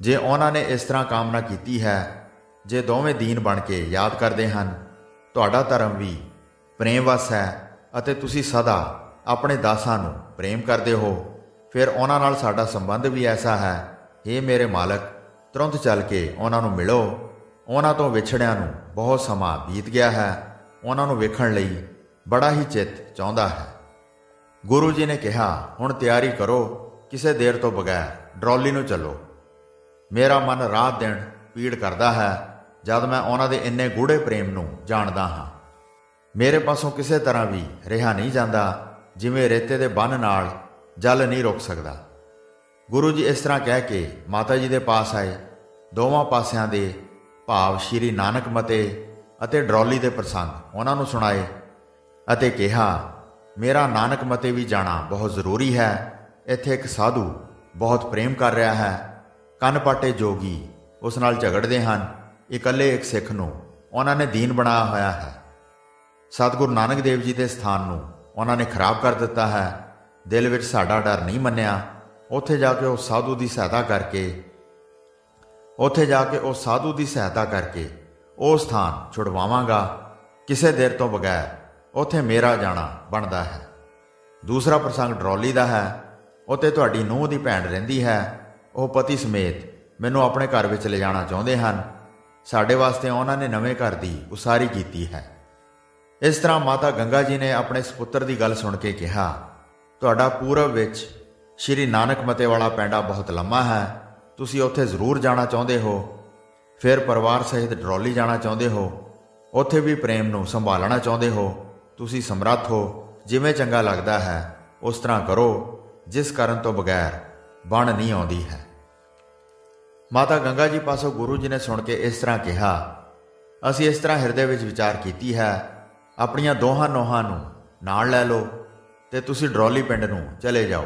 ਜੇ ਉਹਨਾਂ ਨੇ ਇਸ ਤਰ੍ਹਾਂ ਕਾਮਨਾ ਕੀਤੀ ਹੈ, ਜੇ ਦੋਵੇਂ ਦੀਨ ਬਣ ਕੇ ਯਾਦ ਕਰਦੇ ਹਨ, ਤੁਹਾਡਾ ਧਰਮ ਵੀ ਪ੍ਰੇਮ ਵਸ ਹੈ ਅਤੇ ਤੁਸੀਂ ਸਦਾ ਆਪਣੇ ਦਾਸਾਂ ਨੂੰ ਪ੍ਰੇਮ ਕਰਦੇ ਹੋ, ਫਿਰ ਉਹਨਾਂ ਨਾਲ ਸਾਡਾ ਸੰਬੰਧ ਵੀ ਐਸਾ ਹੈ। ਹੇ ਮੇਰੇ ਮਾਲਕ, ਤੁਰੰਤ ਚੱਲ ਕੇ ਉਹਨਾਂ ਨੂੰ ਮਿਲੋ। ਉਹਨਾਂ ਤੋਂ ਵਿਛੜਿਆਂ ਨੂੰ ਬਹੁਤ ਸਮਾਂ ਬੀਤ ਗਿਆ ਹੈ। ਉਹਨਾਂ ਨੂੰ ਵੇਖਣ ਲਈ ਬੜਾ ਹੀ ਚਿੱਤ ਚਾਹੁੰਦਾ ਹੈ। ਗੁਰੂ ਜੀ ਨੇ ਕਿਹਾ, ਹੁਣ ਤਿਆਰੀ ਕਰੋ, ਕਿਸੇ ਦੇਰ ਤੋਂ ਬਗੈਰ ਡਰੌਲੀ ਨੂੰ ਚੱਲੋ। ਮੇਰਾ ਮਨ ਰਾਤ ਦਿਨ ਪੀੜ ਕਰਦਾ ਹੈ ਜਦ ਮੈਂ ਉਹਨਾਂ ਦੇ ਇੰਨੇ ਗੂੜ੍ਹੇ ਪ੍ਰੇਮ ਨੂੰ ਜਾਣਦਾ ਹਾਂ। ਮੇਰੇ ਪਾਸੋਂ ਕਿਸੇ ਤਰ੍ਹਾਂ ਵੀ ਰਿਹਾ ਨਹੀਂ ਜਾਂਦਾ, ਜਿਵੇਂ ਰੇਤੇ ਦੇ ਬੰਨ੍ਹ ਨਾਲ ਜਲ ਨਹੀਂ ਰੁਕ ਸਕਦਾ। ਗੁਰੂ ਜੀ ਇਸ ਤਰ੍ਹਾਂ ਕਹਿ ਕੇ ਮਾਤਾ ਜੀ ਦੇ ਪਾਸ ਆਏ। ਦੋਵਾਂ ਪਾਸਿਆਂ ਦੇ ਭਾਵ ਸ਼੍ਰੀ ਨਾਨਕ ਮਤੇ ਅਤੇ ਡਰੌਲੀ ਦੇ ਪ੍ਰਸੰਗ ਉਹਨਾਂ ਨੂੰ ਸੁਣਾਏ ਅਤੇ ਕਿਹਾ, ਮੇਰਾ ਨਾਨਕ ਮਤੇ ਵੀ ਜਾਣਾ ਬਹੁਤ ਜ਼ਰੂਰੀ ਹੈ। ਇੱਥੇ ਇੱਕ ਸਾਧੂ ਬਹੁਤ ਪ੍ਰੇਮ ਕਰ ਰਿਹਾ ਹੈ। ਕੰਨ ਪਾਟੇ ਜੋਗੀ ਉਸ ਨਾਲ ਝਗੜਦੇ ਹਨ। ਇਕੱਲੇ ਇੱਕ ਸਿੱਖ ਨੂੰ ਉਹਨਾਂ ਨੇ ਦੀਨ ਬਣਾਇਆ ਹੋਇਆ ਹੈ। ਸਤਿਗੁਰੂ ਨਾਨਕ ਦੇਵ ਜੀ ਦੇ ਸਥਾਨ ਨੂੰ ਉਹਨਾਂ ਨੇ ਖਰਾਬ ਕਰ ਦਿੱਤਾ ਹੈ। ਦਿਲ ਵਿੱਚ ਸਾਡਾ ਡਰ ਨਹੀਂ ਮੰਨਿਆ। ਉੱਥੇ ਜਾ ਕੇ ਉਹ ਸਾਧੂ ਦੀ ਸਹਾਇਤਾ ਕਰਕੇ ਉਹ ਸਥਾਨ ਛੁਡਵਾਵਾਂਗਾ। ਕਿਸੇ ਦੇਰ ਤੋਂ ਬਗੈਰ ਉੱਥੇ ਮੇਰਾ ਜਾਣਾ ਬਣਦਾ ਹੈ। ਦੂਸਰਾ ਪ੍ਰਸੰਗ ਡਰੌਲੀ ਦਾ ਹੈ। ਉੱਥੇ ਤੁਹਾਡੀ ਨੂੰਹ ਦੀ ਭੈਣ ਰਹਿੰਦੀ ਹੈ। ਉਹ ਪਤੀ ਸਮੇਤ ਮੈਨੂੰ ਆਪਣੇ ਘਰ ਵਿੱਚ ਲਿਜਾਣਾ ਚਾਹੁੰਦੇ ਹਨ। ਸਾਡੇ ਵਾਸਤੇ ਉਹਨਾਂ ਨੇ ਨਵੇਂ ਘਰ ਦੀ ਉਸਾਰੀ ਕੀਤੀ ਹੈ। ਇਸ ਤਰ੍ਹਾਂ ਮਾਤਾ ਗੰਗਾ ਜੀ ਨੇ ਆਪਣੇ ਸਪੁੱਤਰ ਦੀ ਗੱਲ ਸੁਣ ਕੇ ਕਿਹਾ, ਤੁਹਾਡਾ ਪੂਰਬ ਵਿੱਚ ਸ਼੍ਰੀ ਨਾਨਕ ਮਤੇ ਵਾਲਾ ਪੈਂਡਾ ਬਹੁਤ ਲੰਮਾ ਹੈ। ਤੁਸੀਂ ਉੱਥੇ ਜ਼ਰੂਰ ਜਾਣਾ ਚਾਹੁੰਦੇ ਹੋ। ਫਿਰ ਪਰਿਵਾਰ ਸਹਿਤ ਡਰੌਲੀ ਜਾਣਾ ਚਾਹੁੰਦੇ ਹੋ। ਉੱਥੇ ਵੀ ਪ੍ਰੇਮ ਨੂੰ ਸੰਭਾਲਣਾ ਚਾਹੁੰਦੇ ਹੋ। ਤੁਸੀਂ ਸਮਰੱਥ ਹੋ। ਜਿਵੇਂ ਚੰਗਾ ਲੱਗਦਾ ਹੈ ਉਸ ਤਰ੍ਹਾਂ ਕਰੋ। ਜਿਸ ਕਰਨ ਤੋਂ ਬਗੈਰ ਬਣ ਨਹੀਂ ਆਉਂਦੀ ਹੈ। ਮਾਤਾ ਗੰਗਾ ਜੀ ਪਾਸੋਂ ਗੁਰੂ ਜੀ ਨੇ ਸੁਣ ਕੇ ਇਸ ਤਰ੍ਹਾਂ ਕਿਹਾ, ਅਸੀਂ ਇਸ ਤਰ੍ਹਾਂ ਹਿਰਦੇ ਵਿੱਚ ਵਿਚਾਰ ਕੀਤੀ ਹੈ, ਆਪਣੀਆਂ ਦੋਹਾਂ ਨੋਹਾਂ ਨੂੰ ਨਾਲ ਲੈ ਲਓ ਤੇ ਤੁਸੀਂ ਡਰੌਲੀ ਪਿੰਡ ਨੂੰ ਚਲੇ ਜਾਓ।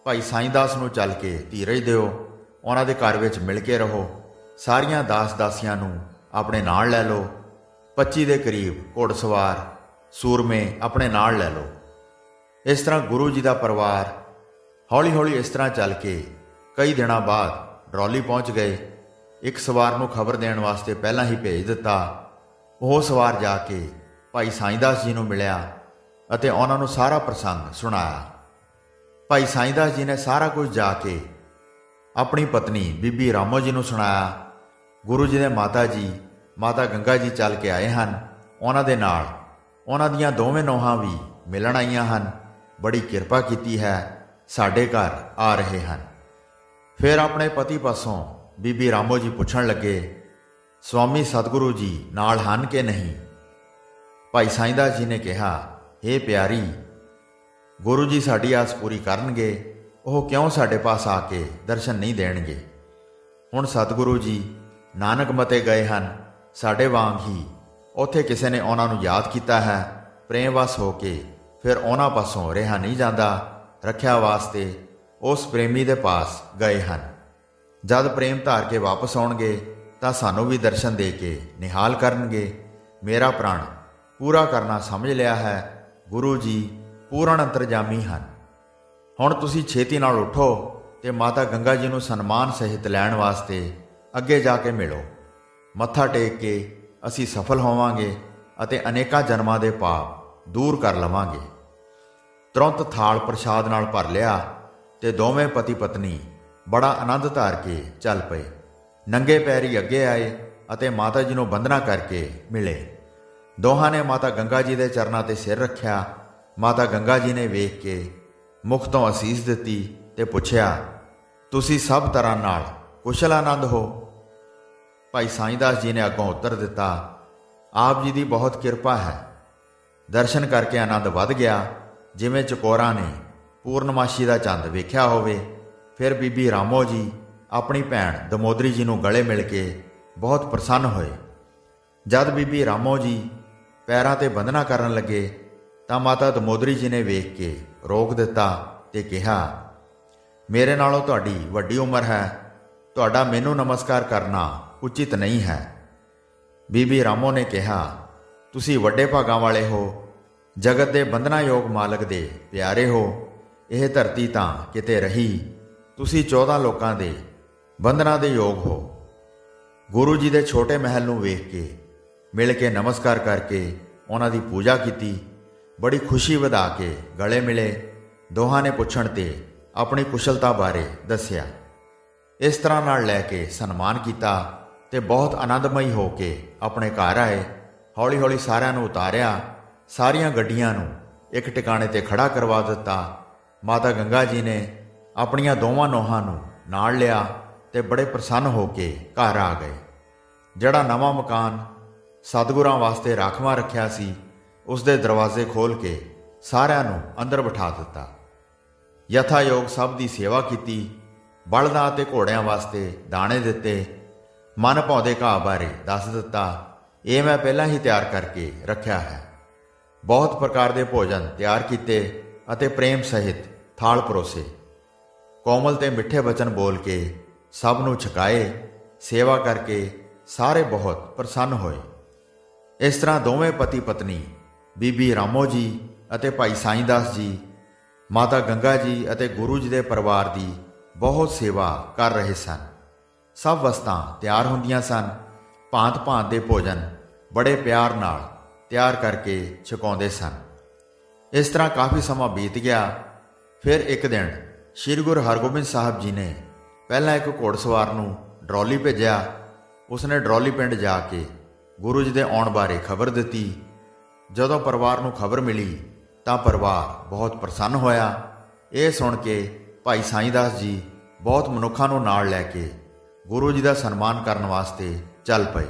ਭਾਈ ਸਾਈਂ ਦਾਸ ਨੂੰ ਚੱਲ ਕੇ ਧੀਰਜ ਦਿਓ। ਉਹਨਾਂ ਦੇ ਘਰ ਵਿੱਚ ਮਿਲ ਕੇ ਰਹੋ। ਸਾਰੀਆਂ ਦਾਸ ਦਾਸੀਆਂ ਨੂੰ ਆਪਣੇ ਨਾਲ ਲੈ ਲਓ। 25 ਦੇ ਕਰੀਬ ਘੋੜਸਵਾਰ ਸੂਰਮੇ ਆਪਣੇ ਨਾਲ ਲੈ ਲਓ। ਇਸ ਤਰ੍ਹਾਂ ਗੁਰੂ ਜੀ ਦਾ ਪਰਿਵਾਰ ਹੌਲੀ ਹੌਲੀ ਇਸ ਤਰ੍ਹਾਂ ਚੱਲ ਕੇ ਕਈ ਦਿਨਾਂ ਬਾਅਦ ਡਰੌਲੀ ਪਹੁੰਚ ਗਏ। ਇੱਕ ਸਵਾਰ ਨੂੰ ਖਬਰ ਦੇਣ ਵਾਸਤੇ ਪਹਿਲਾਂ ਹੀ ਭੇਜ ਦਿੱਤਾ। ਉਹ ਸਵਾਰ ਜਾ ਕੇ ਭਾਈ ਸਾਈਂ ਦਾਸ ਜੀ ਨੂੰ ਮਿਲਿਆ ਅਤੇ ਉਹਨਾਂ ਨੂੰ ਸਾਰਾ ਪ੍ਰਸੰਗ ਸੁਣਾਇਆ। ਭਾਈ ਸਾਈਂ ਦਾਸ ਜੀ ਨੇ ਸਾਰਾ ਕੁਝ ਜਾ ਕੇ ਆਪਣੀ ਪਤਨੀ ਬੀਬੀ ਰਾਮੋ ਜੀ ਨੂੰ ਸੁਣਾਇਆ। ਗੁਰੂ ਜੀ ਦੇ ਮਾਤਾ ਜੀ ਮਾਤਾ ਗੰਗਾ ਜੀ ਚੱਲ ਕੇ ਆਏ ਹਨ। ਉਹਨਾਂ ਦੇ ਨਾਲ ਉਹਨਾਂ ਦੀਆਂ ਦੋਵੇਂ ਨੋਹਾਂ ਵੀ ਮਿਲਣ ਆਈਆਂ ਹਨ। ਬੜੀ ਕਿਰਪਾ ਕੀਤੀ ਹੈ, ਸਾਡੇ ਘਰ ਆ ਰਹੇ ਹਨ। ਫਿਰ ਆਪਣੇ ਪਤੀ ਪਾਸੋਂ ਬੀਬੀ ਰਾਮੋ ਜੀ ਪੁੱਛਣ ਲੱਗੇ, ਸਵਾਮੀ ਸਤਿਗੁਰੂ ਜੀ ਨਾਲ ਹਨ ਕਿ ਨਹੀਂ? ਭਾਈ ਸਾਈਂ ਦਾਸ ਜੀ ਨੇ ਕਿਹਾ, ਹੇ ਪਿਆਰੀ, ਗੁਰੂ ਜੀ ਸਾਡੀ ਆਸ ਪੂਰੀ ਕਰਨਗੇ। ਉਹ ਕਿਉਂ ਸਾਡੇ ਪਾਸ ਆ ਕੇ ਦਰਸ਼ਨ ਨਹੀਂ ਦੇਣਗੇ? ਹੁਣ ਸਤਿਗੁਰੂ ਜੀ ਨਾਨਕ ਮਤੇ ਗਏ ਹਨ, ਸਾਡੇ ਵਾਂਗ ਹੀ ਉੱਥੇ ਕਿਸੇ ਨੇ ਉਹਨਾਂ ਨੂੰ ਯਾਦ ਕੀਤਾ ਹੈ। ਪ੍ਰੇਮ ਵਸ ਹੋ ਕੇ ਫਿਰ ਉਹਨਾਂ ਪਾਸੋਂ ਰਿਹਾ ਨਹੀਂ ਜਾਂਦਾ। ਰੱਖਿਆ ਵਾਸਤੇ ਉਸ ਪ੍ਰੇਮੀ ਦੇ ਪਾਸ ਗਏ ਹਨ। ਜਦ ਪ੍ਰੇਮ ਧਾਰ ਕੇ ਵਾਪਸ ਆਉਣਗੇ ਤਾਂ ਸਾਨੂੰ ਵੀ ਦਰਸ਼ਨ ਦੇ ਕੇ ਨਿਹਾਲ ਕਰਨਗੇ। ਮੇਰਾ ਪ੍ਰਣ ਪੂਰਾ ਕਰਨਾ ਸਮਝ ਲਿਆ ਹੈ। ਗੁਰੂ ਜੀ ਪੂਰਨ ਅੰਤਰਜਾਮੀ ਹਨ। ਹੁਣ ਤੁਸੀਂ ਛੇਤੀ ਨਾਲ ਉੱਠੋ ਤੇ ਮਾਤਾ ਗੰਗਾ ਜੀ ਨੂੰ ਸਨਮਾਨ ਸਹਿਤ ਲੈਣ ਵਾਸਤੇ ਅੱਗੇ ਜਾ ਕੇ ਮਿਲੋ। ਮੱਥਾ ਟੇਕ ਕੇ ਅਸੀਂ ਸਫਲ ਹੋਵਾਂਗੇ ਅਤੇ ਅਨੇਕਾਂ ਜਨਮਾਂ ਦੇ ਪਾਪ ਦੂਰ ਕਰ ਲਵਾਂਗੇ। ਤੁਰੰਤ ਥਾਲ ਪ੍ਰਸ਼ਾਦ ਨਾਲ ਭਰ ਲਿਆ ਤੇ ਦੋਵੇਂ ਪਤੀ ਪਤਨੀ ਬੜਾ ਆਨੰਦ ਧਾਰ ਕੇ ਚੱਲ ਪਏ। ਨੰਗੇ ਪੈਰੀ ਅੱਗੇ ਆਏ ਅਤੇ ਮਾਤਾ ਜੀ ਨੂੰ ਬੰਦਨਾ ਕਰਕੇ ਮਿਲੇ। ਦੋਹਾਂ ਨੇ ਮਾਤਾ ਗੰਗਾ ਜੀ ਦੇ ਚਰਨਾਂ ਤੇ ਸਿਰ ਰੱਖਿਆ। ਮਾਤਾ ਗੰਗਾ ਜੀ ਨੇ ਵੇਖ ਕੇ ਮੁਖ ਤੋਂ ਅਸੀਸ ਦਿੱਤੀ ਤੇ ਪੁੱਛਿਆ, ਤੁਸੀਂ ਸਭ ਤਰ੍ਹਾਂ ਨਾਲ ਕੁਸ਼ਲ ਆਨੰਦ ਹੋ? ਭਾਈ ਸਾਈਂ ਦਾਸ ਜੀ ਨੇ ਅੱਗੋਂ ਉੱਤਰ ਦਿੱਤਾ, ਆਪ ਜੀ ਦੀ ਬਹੁਤ ਕਿਰਪਾ ਹੈ। ਦਰਸ਼ਨ ਕਰਕੇ ਆਨੰਦ ਵੱਧ ਗਿਆ, ਜਿਵੇਂ ਚਕੋਰਾਂ ਨੇ ਪੂਰਨਮਾਸ਼ੀ ਦਾ ਚੰਦ ਵੇਖਿਆ ਹੋਵੇ। ਫਿਰ ਬੀਬੀ ਰਾਮੋ ਜੀ ਆਪਣੀ ਭੈਣ ਦਮੋਦਰੀ ਜੀ ਨੂੰ ਗਲੇ ਮਿਲ ਕੇ ਬਹੁਤ ਪ੍ਰਸੰਨ ਹੋਏ। ਜਦ ਬੀਬੀ ਰਾਮੋ ਜੀ ਪੈਰਾਂ ਤੇ ਬੰਦਨਾ ਕਰਨ ਲੱਗੇ ਤਾਂ ਮਾਤਾ ਦਮੋਦਰੀ ਜੀ ਨੇ ਵੇਖ ਕੇ ਰੋਕ ਦਿੱਤਾ ਤੇ ਕਿਹਾ, ਮੇਰੇ ਨਾਲੋਂ ਤੁਹਾਡੀ ਵੱਡੀ ਉਮਰ ਹੈ, ਤੁਹਾਡਾ ਮੈਨੂੰ ਨਮਸਕਾਰ ਕਰਨਾ ਉਚਿਤ ਨਹੀਂ ਹੈ। ਬੀਬੀ ਰਾਮੋ ਨੇ ਕਿਹਾ, ਤੁਸੀਂ ਵੱਡੇ ਭਾਗਾਂ ਵਾਲੇ ਹੋ, ਜਗਤ ਦੇ ਬੰਦਨਾਯੋਗ ਮਾਲਕ ਦੇ ਪਿਆਰੇ ਹੋ। ਇਹ ਧਰਤੀ ਤਾਂ ਕਿਤੇ ਰਹੀ, ਤੁਸੀਂ 14 ਲੋਕਾਂ ਦੇ ਬੰਧਨਾਂ ਦੇ ਯੋਗ ਹੋ। ਗੁਰੂ ਜੀ ਦੇ ਛੋਟੇ ਮਹਿਲ ਨੂੰ ਵੇਖ ਕੇ ਮਿਲ ਕੇ ਨਮਸਕਾਰ ਕਰਕੇ ਉਹਨਾਂ ਦੀ ਪੂਜਾ ਕੀਤੀ। ਬੜੀ ਖੁਸ਼ੀ ਵਧਾ ਕੇ ਗਲੇ ਮਿਲੇ। ਦੋਹਾਂ ਨੇ ਪੁੱਛਣ ਤੇ ਆਪਣੀ ਕੁਸ਼ਲਤਾ ਬਾਰੇ ਦੱਸਿਆ। ਇਸ ਤਰ੍ਹਾਂ ਨਾਲ ਲੈ ਕੇ ਸਨਮਾਨ ਕੀਤਾ ਤੇ ਬਹੁਤ ਆਨੰਦਮਈ ਹੋ ਕੇ ਆਪਣੇ ਘਰ ਆਏ। ਹੌਲੀ ਹੌਲੀ ਸਾਰਿਆਂ ਨੂੰ ਉਤਾਰਿਆ। ਸਾਰੀਆਂ ਗੱਡੀਆਂ ਨੂੰ ਇੱਕ ਟਿਕਾਣੇ ਤੇ ਖੜਾ ਕਰਵਾ ਦਿੱਤਾ। ਮਾਤਾ ਗੰਗਾ ਜੀ ਨੇ ਆਪਣੀਆਂ ਦੋਵਾਂ ਨੋਹਾਂ ਨੂੰ ਨਾਲ ਲਿਆ ਤੇ ਬੜੇ ਪ੍ਰਸੰਨ ਹੋ ਕੇ ਘਰ ਆ ਗਏ। ਜਿਹੜਾ ਨਵਾਂ ਮਕਾਨ ਸਤਿਗੁਰਾਂ ਵਾਸਤੇ ਰਾਖਵਾਂ ਰੱਖਿਆ ਸੀ, ਉਸ ਦੇ ਦਰਵਾਜ਼ੇ ਖੋਲ੍ਹ ਕੇ ਸਾਰਿਆਂ ਨੂੰ ਅੰਦਰ ਬਿਠਾ ਦਿੱਤਾ। ਯਥਾਯੋਗ ਸਭ ਦੀ ਸੇਵਾ ਕੀਤੀ। ਬਲਦਾਂ ਅਤੇ ਘੋੜਿਆਂ ਵਾਸਤੇ ਦਾਣੇ ਦਿੱਤੇ। ਮਨ ਭਾਉਂਦੇ ਘਾਹ ਬਾਰੇ ਦੱਸ ਦਿੱਤਾ, ਇਹ ਮੈਂ ਪਹਿਲਾਂ ਹੀ ਤਿਆਰ ਕਰਕੇ ਰੱਖਿਆ ਹੈ। ਬਹੁਤ ਪ੍ਰਕਾਰ ਦੇ ਭੋਜਨ ਤਿਆਰ ਕੀਤੇ ਅਤੇ ਪ੍ਰੇਮ ਸਹਿਤ ਥਾਲ ਪਰੋਸੇ। ਕੋਮਲ ਤੇ ਮਿੱਠੇ ਬਚਨ ਬੋਲ ਕੇ ਸਭ ਨੂੰ ਛਕਾਏ। ਸੇਵਾ ਕਰਕੇ ਸਾਰੇ ਬਹੁਤ ਪ੍ਰਸੰਨ ਹੋਏ। ਇਸ ਤਰ੍ਹਾਂ ਦੋਵੇਂ ਪਤੀ ਪਤਨੀ ਬੀਬੀ ਰਾਮੋ ਜੀ ਅਤੇ ਭਾਈ ਸਾਈਂ ਦਾਸ ਜੀ ਮਾਤਾ ਗੰਗਾ ਜੀ ਅਤੇ ਗੁਰੂ ਜੀ ਦੇ ਪਰਿਵਾਰ ਦੀ ਬਹੁਤ ਸੇਵਾ ਕਰ ਰਹੇ ਸਨ। ਸਭ ਵਸਤਾਂ ਤਿਆਰ ਹੁੰਦੀਆਂ ਸਨ। ਭਾਂਤ ਭਾਂਤ ਦੇ ਭੋਜਨ ਬੜੇ ਪਿਆਰ ਨਾਲ ਤਿਆਰ ਕਰਕੇ ਛਕਾਉਂਦੇ ਸਨ। ਇਸ ਤਰ੍ਹਾਂ ਕਾਫੀ ਸਮਾਂ ਬੀਤ ਗਿਆ। ਫਿਰ ਇੱਕ ਦਿਨ ਸ੍ਰੀ ਗੁਰੂ ਹਰਗੋਬਿੰਦ ਸਾਹਿਬ ਜੀ ਨੇ ਪਹਿਲਾਂ ਇੱਕ ਘੋੜਸਵਾਰ ਨੂੰ ਡਰੌਲੀ ਭੇਜਿਆ। ਉਸਨੇ ਡਰੌਲੀ ਪਿੰਡ ਜਾ ਕੇ ਗੁਰੂ ਜੀ ਦੇ ਆਉਣ ਬਾਰੇ ਖਬਰ ਦਿੱਤੀ। ਜਦੋਂ ਪਰਿਵਾਰ ਨੂੰ ਖਬਰ ਮਿਲੀ ਤਾਂ ਪਰਿਵਾਰ ਬਹੁਤ ਪ੍ਰਸੰਨ ਹੋਇਆ। ਇਹ ਸੁਣ ਕੇ ਭਾਈ ਸਾਈਂ ਦਾਸ ਜੀ ਬਹੁਤ ਮਨੁੱਖਾਂ ਨੂੰ ਨਾਲ ਲੈ ਕੇ ਗੁਰੂ ਜੀ ਦਾ ਸਨਮਾਨ ਕਰਨ ਵਾਸਤੇ ਚੱਲ ਪਏ।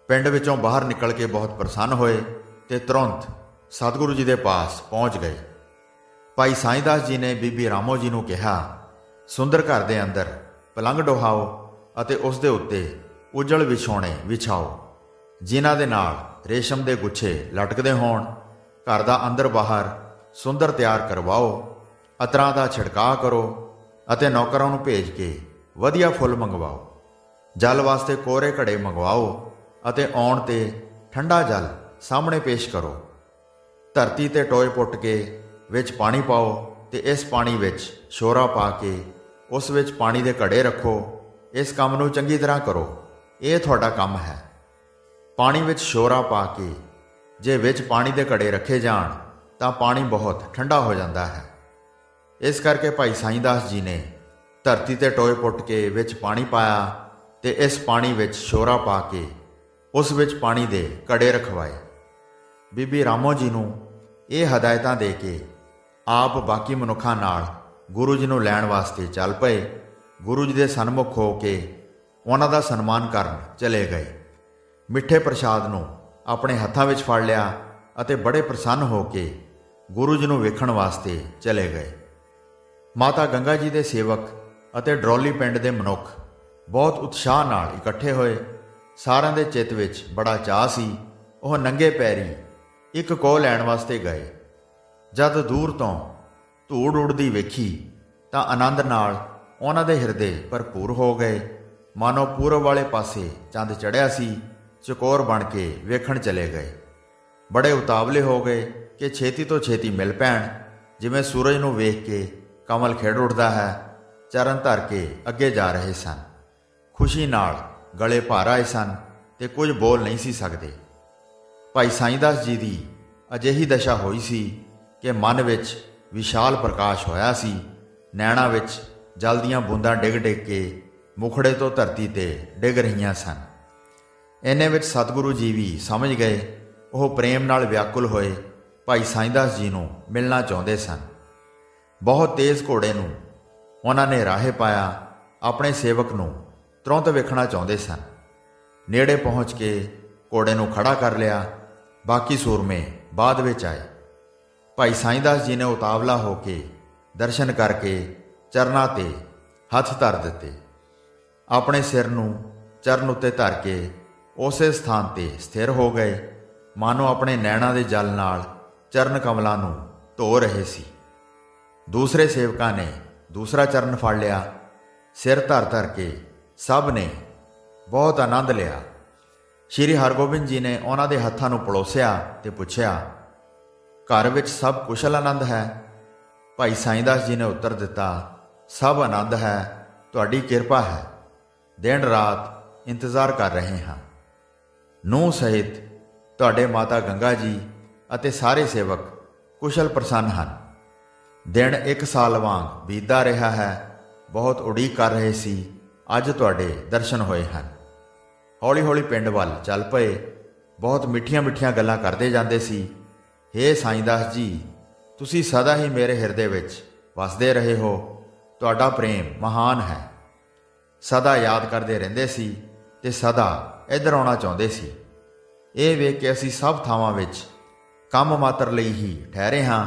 ਪਿੰਡ ਵਿੱਚੋਂ ਬਾਹਰ ਨਿਕਲ ਕੇ ਬਹੁਤ ਪ੍ਰਸੰਨ ਹੋਏ ਤੇ ਤੁਰੰਤ ਸਤਿਗੁਰੂ ਜੀ ਦੇ ਪਾਸ ਪਹੁੰਚ ਗਏ। ਭਾਈ ਸਾਈਂ ਦਾਸ ਜੀ ਨੇ ਬੀਬੀ ਰਾਮੋ ਜੀ ਨੂੰ ਕਿਹਾ, ਸੁੰਦਰ ਘਰ ਦੇ ਅੰਦਰ ਪਲੰਘ ਡੋਹਾਓ ਅਤੇ ਉਸ ਦੇ ਉੱਤੇ ਉਜਲ ਵਿਛਾਉਣੇ ਵਿਛਾਓ, ਜਿਨ੍ਹਾਂ ਦੇ ਨਾਲ ਰੇਸ਼ਮ ਦੇ ਗੁੱਛੇ ਲਟਕਦੇ ਹੋਣ। ਘਰ ਦਾ ਅੰਦਰ ਬਾਹਰ ਸੁੰਦਰ ਤਿਆਰ ਕਰਵਾਓ। ਅਤਰਾਂ ਦਾ ਛਿੜਕਾਅ ਕਰੋ ਅਤੇ ਨੌਕਰਾਂ ਨੂੰ ਭੇਜ ਕੇ ਵਧੀਆ ਫੁੱਲ ਮੰਗਵਾਓ। ਜਲ ਵਾਸਤੇ ਕੋਰੇ ਘੜੇ ਮੰਗਵਾਓ ਅਤੇ ਆਉਣ ਤੇ ਠੰਡਾ ਜਲ ਸਾਹਮਣੇ ਪੇਸ਼ ਕਰੋ। ਧਰਤੀ ਤੇ ਟੋਏ ਪੁੱਟ ਕੇ ਵਿੱਚ ਪਾਣੀ ਪਾਓ ਤੇ ਇਸ ਪਾਣੀ ਵਿੱਚ ਸ਼ੋਰਾ ਪਾ ਕੇ ਉਸ ਵਿੱਚ ਪਾਣੀ ਦੇ ਘੜੇ ਰੱਖੋ। ਇਸ ਕੰਮ ਨੂੰ ਚੰਗੀ ਤਰ੍ਹਾਂ ਕਰੋ, ਇਹ ਤੁਹਾਡਾ ਕੰਮ ਹੈ। ਪਾਣੀ ਵਿੱਚ ਸ਼ੋਰਾ ਪਾ ਕੇ ਜੇ ਵਿੱਚ ਪਾਣੀ ਦੇ ਘੜੇ ਰੱਖੇ ਜਾਣ ਤਾਂ ਪਾਣੀ ਬਹੁਤ ਠੰਡਾ ਹੋ ਜਾਂਦਾ ਹੈ। ਇਸ ਕਰਕੇ ਭਾਈ ਸਾਈਂ ਦਾਸ ਜੀ ਨੇ ਧਰਤੀ ਤੇ ਟੋਏ ਪੁੱਟ ਕੇ ਵਿੱਚ ਪਾਣੀ ਪਾਇਆ ਤੇ ਇਸ ਪਾਣੀ ਵਿੱਚ ਸ਼ੋਰਾ ਪਾ ਕੇ ਉਸ ਵਿੱਚ ਪਾਣੀ ਦੇ ਘੜੇ ਰਖਵਾਏ। ਬੀਬੀ ਰਾਮੋ ਜੀ ਨੂੰ ਇਹ ਹਦਾਇਤਾਂ ਦੇ ਕੇ ਆਪ ਬਾਕੀ ਮਨੁੱਖਾਂ ਨਾਲ ਗੁਰੂ ਜੀ ਨੂੰ ਲੈਣ ਵਾਸਤੇ ਚੱਲ ਪਏ। ਗੁਰੂ ਜੀ ਦੇ ਸਨਮੁਖ ਹੋ ਕੇ ਉਹਨਾਂ ਦਾ ਸਨਮਾਨ ਕਰਨ ਚਲੇ ਗਏ। ਮਿੱਠੇ ਪ੍ਰਸ਼ਾਦ ਨੂੰ ਆਪਣੇ ਹੱਥਾਂ ਵਿੱਚ ਫੜ ਲਿਆ ਅਤੇ ਬੜੇ ਪ੍ਰਸੰਨ ਹੋ ਕੇ ਗੁਰੂ ਜੀ ਨੂੰ ਵੇਖਣ ਵਾਸਤੇ ਚਲੇ ਗਏ। ਮਾਤਾ ਗੰਗਾ ਜੀ ਦੇ ਸੇਵਕ ਅਤੇ ਡਰੌਲੀ ਪਿੰਡ ਦੇ ਮਨੁੱਖ ਬਹੁਤ ਉਤਸ਼ਾਹ ਨਾਲ ਇਕੱਠੇ ਹੋਏ। ਸਾਰਿਆਂ ਦੇ ਚਿੱਤ ਵਿੱਚ ਬੜਾ ਚਾਅ ਸੀ। ਉਹ ਨੰਗੇ ਪੈਰੀ ਇੱਕ ਕੋਹ ਲੈਣ ਵਾਸਤੇ ਗਏ। ਜਦ ਦੂਰ ਤੋਂ ਧੂੜ ਉੱਡਦੀ ਵੇਖੀ ਤਾਂ ਆਨੰਦ ਨਾਲ ਉਹਨਾਂ ਦੇ ਹਿਰਦੇ ਭਰਪੂਰ ਹੋ ਗਏ। ਮਾਨੋ ਪੂਰਬ ਵਾਲੇ ਪਾਸੇ ਚੰਦ ਚੜ੍ਹਿਆ ਸੀ। ਚਕੋਰ ਬਣ ਕੇ ਵੇਖਣ ਚਲੇ ਗਏ। ਬੜੇ ਉਤਾਵਲੇ ਹੋ ਗਏ ਕਿ ਛੇਤੀ ਤੋਂ ਛੇਤੀ ਮਿਲ ਪੈਣ। ਜਿਵੇਂ ਸੂਰਜ ਨੂੰ ਵੇਖ ਕੇ ਕਮਲ ਖਿੜ ਉੱਠਦਾ ਹੈ, ਚਰਨ ਧਰ ਕੇ ਅੱਗੇ ਜਾ ਰਹੇ ਸਨ। ਖੁਸ਼ੀ ਨਾਲ ਗਲੇ ਭਰ ਆਏ ਸਨ ਤੇ ਕੁਝ ਬੋਲ ਨਹੀਂ ਸੀ ਸਕਦੇ। ਭਾਈ ਸਾਈਂ ਦਾਸ ਜੀ ਦੀ ਅਜਿਹੀ ਦਸ਼ਾ ਹੋਈ ਸੀ ਕਿ ਮਨ ਵਿੱਚ ਵਿਸ਼ਾਲ ਪ੍ਰਕਾਸ਼ ਹੋਇਆ ਸੀ। ਨੈਣਾਂ ਵਿੱਚ ਜਲ ਦੀਆਂ ਬੂੰਦਾਂ ਡਿੱਗ ਡਿੱਗ ਕੇ ਮੁਖੜੇ ਤੋਂ ਧਰਤੀ ਤੇ ਡਿੱਗ ਰਹੀਆਂ ਸਨ। ਇੰਨੇ ਵਿੱਚ ਸਤਿਗੁਰੂ ਜੀ ਵੀ ਸਮਝ ਗਏ। ਉਹ ਪ੍ਰੇਮ ਨਾਲ ਵਿਆਕੁਲ ਹੋਏ ਭਾਈ ਸਾਈਂ ਦਾਸ ਜੀ ਨੂੰ ਮਿਲਣਾ ਚਾਹੁੰਦੇ ਸਨ। ਬਹੁਤ ਤੇਜ਼ ਘੋੜੇ ਨੂੰ ਉਹਨਾਂ ਨੇ ਰਾਹੇ ਪਾਇਆ। ਆਪਣੇ ਸੇਵਕ ਨੂੰ ਤੁਰੰਤ ਵੇਖਣਾ ਚਾਹੁੰਦੇ ਸਨ। ਨੇੜੇ ਪਹੁੰਚ ਕੇ ਘੋੜੇ ਨੂੰ ਖੜਾ ਕਰ ਲਿਆ। ਬਾਕੀ ਸੂਰਮੇ ਬਾਅਦ ਵਿੱਚ ਆਏ। ਭਾਈ ਸਾਈਂ ਦਾਸ ਜੀ ਨੇ ਉਤਾਵਲਾ ਹੋ ਕੇ ਦਰਸ਼ਨ ਕਰਕੇ ਚਰਨਾਂ ਤੇ ਹੱਥ ਧਰ ਦਿੱਤੇ। ਆਪਣੇ ਸਿਰ ਨੂੰ ਚਰਨ ਉੱਤੇ ਧਰ ਕੇ ਉਸੇ ਸਥਾਨ ਤੇ ਸਥਿਰ ਹੋ ਗਏ, ਮਾਨੋ ਆਪਣੇ ਨੈਣਾਂ ਦੇ ਜਲ ਨਾਲ ਚਰਨ ਕਮਲਾਂ ਨੂੰ ਧੋ ਰਹੇ ਸੀ। ਦੂਸਰੇ ਸੇਵਕਾਂ ਨੇ ਦੂਸਰਾ ਚਰਨ ਫੜ ਲਿਆ। ਸਿਰ ਧਰ ਧਰ ਕੇ ਸਭ ਨੇ ਬਹੁਤ ਆਨੰਦ ਲਿਆ। ਸ਼੍ਰੀ ਹਰਗੋਬਿੰਦ ਜੀ ਨੇ ਉਹਨਾਂ ਦੇ ਹੱਥਾਂ ਨੂੰ ਪਲੋਸਿਆ ਤੇ ਪੁੱਛਿਆ, ਘਰ ਵਿੱਚ ਸਭ ਕੁਸ਼ਲ ਆਨੰਦ ਹੈ? ਭਾਈ ਸਾਈਂ ਦਾਸ ਜੀ ਨੇ ਉੱਤਰ ਦਿੱਤਾ, ਸਭ ਆਨੰਦ ਹੈ, ਤੁਹਾਡੀ ਕਿਰਪਾ ਹੈ। ਦਿਨ ਰਾਤ ਇੰਤਜ਼ਾਰ ਕਰ ਰਹੇ ਹਾਂ। ਨੂੰਹ ਸਹਿਤ ਤੁਹਾਡੇ ਮਾਤਾ ਗੰਗਾ ਜੀ ਅਤੇ ਸਾਰੇ ਸੇਵਕ ਕੁਸ਼ਲ ਪ੍ਰਸੰਨ ਹਨ। ਦਿਨ 1 ਸਾਲ ਵਾਂਗ ਬੀਤਦਾ ਰਿਹਾ ਹੈ। ਬਹੁਤ ਉਡੀਕ ਕਰ ਰਹੇ ਸੀ। ਅੱਜ ਤੁਹਾਡੇ ਦਰਸ਼ਨ ਹੋਏ ਹਨ। ਹੌਲੀ ਹੌਲੀ ਪਿੰਡ ਵੱਲ ਚੱਲ ਪਏ। ਬਹੁਤ ਮਿੱਠੀਆਂ ਮਿੱਠੀਆਂ ਗੱਲਾਂ ਕਰਦੇ ਜਾਂਦੇ ਸੀ। ਹੇ ਸਾਈਂ ਦਾਸ ਜੀ, ਤੁਸੀਂ ਸਦਾ ਹੀ ਮੇਰੇ ਹਿਰਦੇ ਵਿੱਚ ਵਸਦੇ ਰਹੇ ਹੋ। ਤੁਹਾਡਾ ਪ੍ਰੇਮ ਮਹਾਨ ਹੈ। ਸਦਾ ਯਾਦ ਕਰਦੇ ਰਹਿੰਦੇ ਸੀ ਤੇ ਸਦਾ ਇੱਧਰ ਆਉਣਾ ਚਾਹੁੰਦੇ ਸੀ। ਇਹ ਵੇਖ ਕੇ ਅਸੀਂ ਸਭ ਥਾਵਾਂ ਵਿੱਚ ਕੰਮ ਮਾਤਰ ਲਈ ਹੀ ਠਹਿਰੇ ਹਾਂ।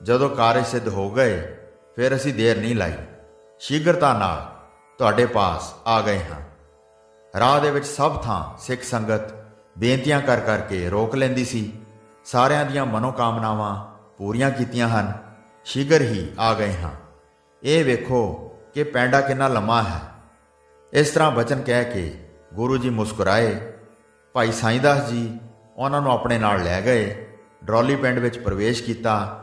ਜਦੋਂ ਕਾਰਜ ਸਿੱਧ ਹੋ ਗਏ ਫਿਰ ਅਸੀਂ ਦੇਰ ਨਹੀਂ ਲਾਈ, ਸ਼ੀਘਰਤਾ ਨਾਲ ਤੁਹਾਡੇ ਪਾਸ ਆ ਗਏ ਹਾਂ। ਰਾਹ ਦੇ ਵਿੱਚ ਸਭ ਥਾਂ ਸਿੱਖ ਸੰਗਤ ਬੇਨਤੀਆਂ ਕਰ ਕਰਕੇ ਰੋਕ ਲੈਂਦੀ ਸੀ। ਸਾਰਿਆਂ ਦੀਆਂ ਮਨੋਕਾਮਨਾਵਾਂ ਪੂਰੀਆਂ ਕੀਤੀਆਂ ਹਨ। ਸ਼ੀਘਰ ਹੀ ਆ ਗਏ ਹਾਂ। ਇਹ ਵੇਖੋ ਕਿ ਪੈਂਡਾ ਕਿੰਨਾ ਲੰਮਾ ਹੈ। ਇਸ ਤਰ੍ਹਾਂ ਬਚਨ ਕਹਿ ਕੇ ਗੁਰੂ ਜੀ ਮੁਸਕਰਾਏ। ਭਾਈ ਸਾਈਂ ਦਾਸ ਜੀ ਉਹਨਾਂ ਨੂੰ ਆਪਣੇ ਨਾਲ ਲੈ ਗਏ। ਡਰੌਲੀ ਪਿੰਡ ਵਿੱਚ ਪ੍ਰਵੇਸ਼ ਕੀਤਾ।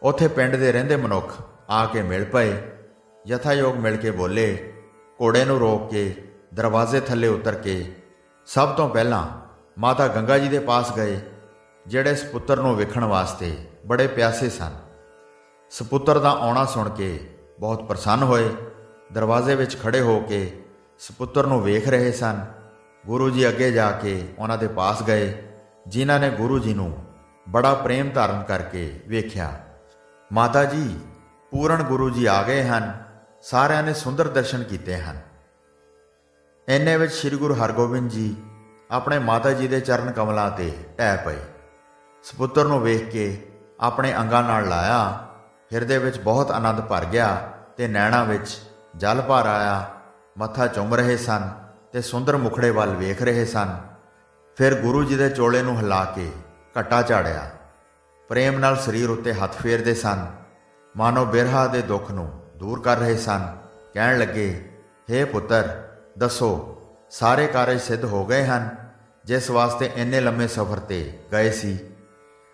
ਉੱਥੇ ਪਿੰਡ ਦੇ ਰਹਿੰਦੇ ਮਨੁੱਖ ਆ ਕੇ ਮਿਲ ਪਏ। ਯਥਾਯੋਗ ਮਿਲ ਕੇ ਬੋਲੇ। ਘੋੜੇ ਨੂੰ ਰੋਕ ਕੇ ਦਰਵਾਜ਼ੇ ਥੱਲੇ ਉਤਰ ਕੇ ਸਭ ਤੋਂ ਪਹਿਲਾਂ ਮਾਤਾ ਗੰਗਾ ਜੀ ਦੇ ਪਾਸ ਗਏ, ਜਿਹੜੇ ਸਪੁੱਤਰ ਨੂੰ ਵੇਖਣ ਵਾਸਤੇ ਬੜੇ ਪਿਆਸੇ ਸਨ। ਸਪੁੱਤਰ ਦਾ ਆਉਣਾ ਸੁਣ ਕੇ ਬਹੁਤ ਪ੍ਰਸੰਨ ਹੋਏ। ਦਰਵਾਜ਼ੇ ਵਿੱਚ ਖੜੇ ਹੋ ਕੇ ਸਪੁੱਤਰ ਨੂੰ ਵੇਖ ਰਹੇ ਸਨ। ਗੁਰੂ ਜੀ ਅੱਗੇ ਜਾ ਕੇ ਉਹਨਾਂ ਦੇ ਪਾਸ ਗਏ, ਜਿਨ੍ਹਾਂ ਨੇ ਗੁਰੂ ਜੀ ਨੂੰ ਬੜਾ ਪ੍ਰੇਮ ਧਾਰਨ ਕਰਕੇ ਵੇਖਿਆ। ਮਾਤਾ ਜੀ, ਪੂਰਨ ਗੁਰੂ ਜੀ ਆ ਗਏ ਹਨ। ਸਾਰਿਆਂ ਨੇ ਸੁੰਦਰ ਦਰਸ਼ਨ ਕੀਤੇ ਹਨ। ਇੰਨੇ ਵਿੱਚ ਸ੍ਰੀ ਗੁਰੂ ਹਰਗੋਬਿੰਦ ਜੀ ਆਪਣੇ ਮਾਤਾ ਜੀ ਦੇ ਚਰਨ ਕਮਲਾਂ ਤੇ ਢਹਿ ਪਏ। ਸਪੁੱਤਰ ਨੂੰ ਵੇਖ ਕੇ ਆਪਣੇ ਅੰਗਾਂ ਨਾਲ ਲਾਇਆ। ਹਿਰਦੇ ਵਿੱਚ ਬਹੁਤ ਆਨੰਦ ਭਰ ਗਿਆ ਤੇ ਨੈਣਾਂ ਵਿੱਚ ਜਲ ਭਰ ਆਇਆ। ਮੱਥਾ ਚੁੰਮ ਰਹੇ ਸਨ ਤੇ ਸੁੰਦਰ ਮੁਖੜੇ ਵੱਲ ਵੇਖ ਰਹੇ ਸਨ। ਫਿਰ ਗੁਰੂ ਜੀ ਦੇ ਚੋਲੇ ਨੂੰ ਹਿਲਾ ਕੇ ਘੱਟਾ ਝਾੜਿਆ। ਪ੍ਰੇਮ ਨਾਲ ਸਰੀਰ ਉੱਤੇ ਹੱਥ ਫੇਰਦੇ ਸਨ, ਮਾਨੋ ਬਿਰਹਾ ਦੇ ਦੁੱਖ ਨੂੰ ਦੂਰ ਕਰ ਰਹੇ ਸਨ। ਕਹਿਣ ਲੱਗੇ, ਹੇ ਪੁੱਤਰ, ਦੱਸੋ, ਸਾਰੇ ਕਾਰਜ ਸਿੱਧ ਹੋ ਗਏ ਹਨ ਜਿਸ ਵਾਸਤੇ ਇੰਨੇ ਲੰਮੇ ਸਫ਼ਰ ਤੇ ਗਏ ਸੀ?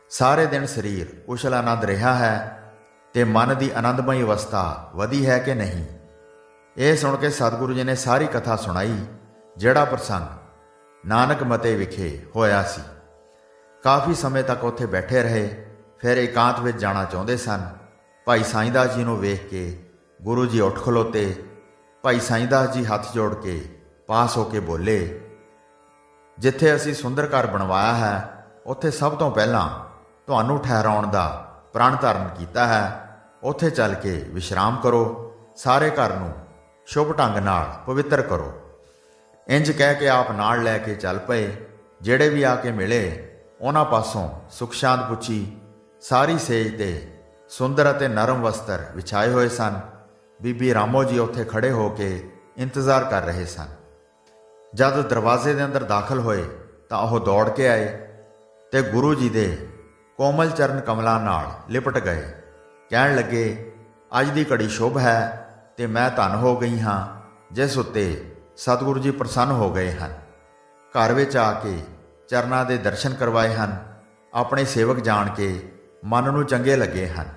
ਸਾਰੇ ਦਿਨ ਸਰੀਰ ਕੁਸ਼ਲ ਆਨੰਦ ਰਿਹਾ ਹੈ ਤੇ ਮਨ ਦੀ ਆਨੰਦਮਈ ਅਵਸਥਾ ਵਧੀ ਹੈ ਕਿ ਨਹੀਂ? ਇਹ ਸੁਣ ਕੇ ਸਤਿਗੁਰੂ ਜੀ ਨੇ ਸਾਰੀ ਕਥਾ ਸੁਣਾਈ, ਜਿਹੜਾ ਪ੍ਰਸੰਗ ਨਾਨਕ ਮਤੇ ਵਿਖੇ ਹੋਇਆ ਸੀ। ਕਾਫੀ ਸਮੇਂ ਤੱਕ ਉੱਥੇ ਬੈਠੇ ਰਹੇ। ਫਿਰ ਇਕਾਂਤ ਵਿੱਚ ਜਾਣਾ ਚਾਹੁੰਦੇ ਸਨ। ਭਾਈ ਸਾਈਂ ਦਾਸ ਜੀ ਨੂੰ ਵੇਖ ਕੇ ਗੁਰੂ ਜੀ ਉੱਠ ਖਲੋਤੇ। ਭਾਈ ਸਾਈਂ ਦਾਸ ਜੀ ਹੱਥ ਜੋੜ ਕੇ ਪਾਸ ਹੋ ਕੇ ਬੋਲੇ, ਜਿੱਥੇ ਅਸੀਂ ਸੁੰਦਰ ਘਰ ਬਣਵਾਇਆ ਹੈ ਉੱਥੇ ਸਭ ਤੋਂ ਪਹਿਲਾਂ ਤੁਹਾਨੂੰ ਠਹਿਰਾਉਣ ਦਾ ਪ੍ਰਣ ਧਾਰਨ ਕੀਤਾ ਹੈ। ਉੱਥੇ ਚੱਲ ਕੇ ਵਿਸ਼ਰਾਮ ਕਰੋ। ਸਾਰੇ ਘਰ ਨੂੰ ਸ਼ੁਭ ਢੰਗ ਨਾਲ ਪਵਿੱਤਰ ਕਰੋ। ਇੰਜ ਕਹਿ ਕੇ ਆਪ ਨਾਲ ਲੈ ਕੇ ਚੱਲ ਪਏ। ਜਿਹੜੇ ਵੀ ਆ ਕੇ ਮਿਲੇ ਉਹਨਾਂ ਪਾਸੋਂ ਸੁਖ ਸ਼ਾਂਤ ਪੁੱਛੀ। ਸਾਰੀ ਸੇਜ ਤੇ ਸੁੰਦਰ ਅਤੇ ਨਰਮ ਵਸਤਰ ਵਿਛਾਏ ਹੋਏ ਸਨ। ਬੀਬੀ ਰਾਮੋ ਜੀ ਉੱਥੇ ਖੜੇ ਹੋ ਕੇ ਇੰਤਜ਼ਾਰ ਕਰ ਰਹੇ ਸਨ। ਜਦ ਦਰਵਾਜ਼ੇ ਦੇ ਅੰਦਰ ਦਾਖਲ ਹੋਏ ਤਾਂ ਉਹ ਦੌੜ ਕੇ ਆਏ ਤੇ ਗੁਰੂ ਜੀ ਦੇ ਕੋਮਲ ਚਰਨ ਕਮਲਾਂ ਨਾਲ ਲਿਪਟ ਗਏ। ਕਹਿਣ ਲੱਗੇ, ਅੱਜ ਦੀ ਘੜੀ ਸ਼ੁਭ ਹੈ ਤੇ ਮੈਂ ਧੰਨ ਹੋ ਗਈ ਹਾਂ ਜਿਸ ਉੱਤੇ ਸਤਿਗੁਰੂ ਜੀ ਪ੍ਰਸੰਨ ਹੋ ਗਏ ਹਨ। ਘਰ ਵਿੱਚ ਆ ਕੇ ਚਰਨਾਂ ਦੇ ਦਰਸ਼ਨ ਕਰਵਾਏ ਹਨ। ਆਪਣੇ ਸੇਵਕ ਜਾਣ ਕੇ ਮਨ ਨੂੰ ਚੰਗੇ ਲੱਗੇ ਹਨ।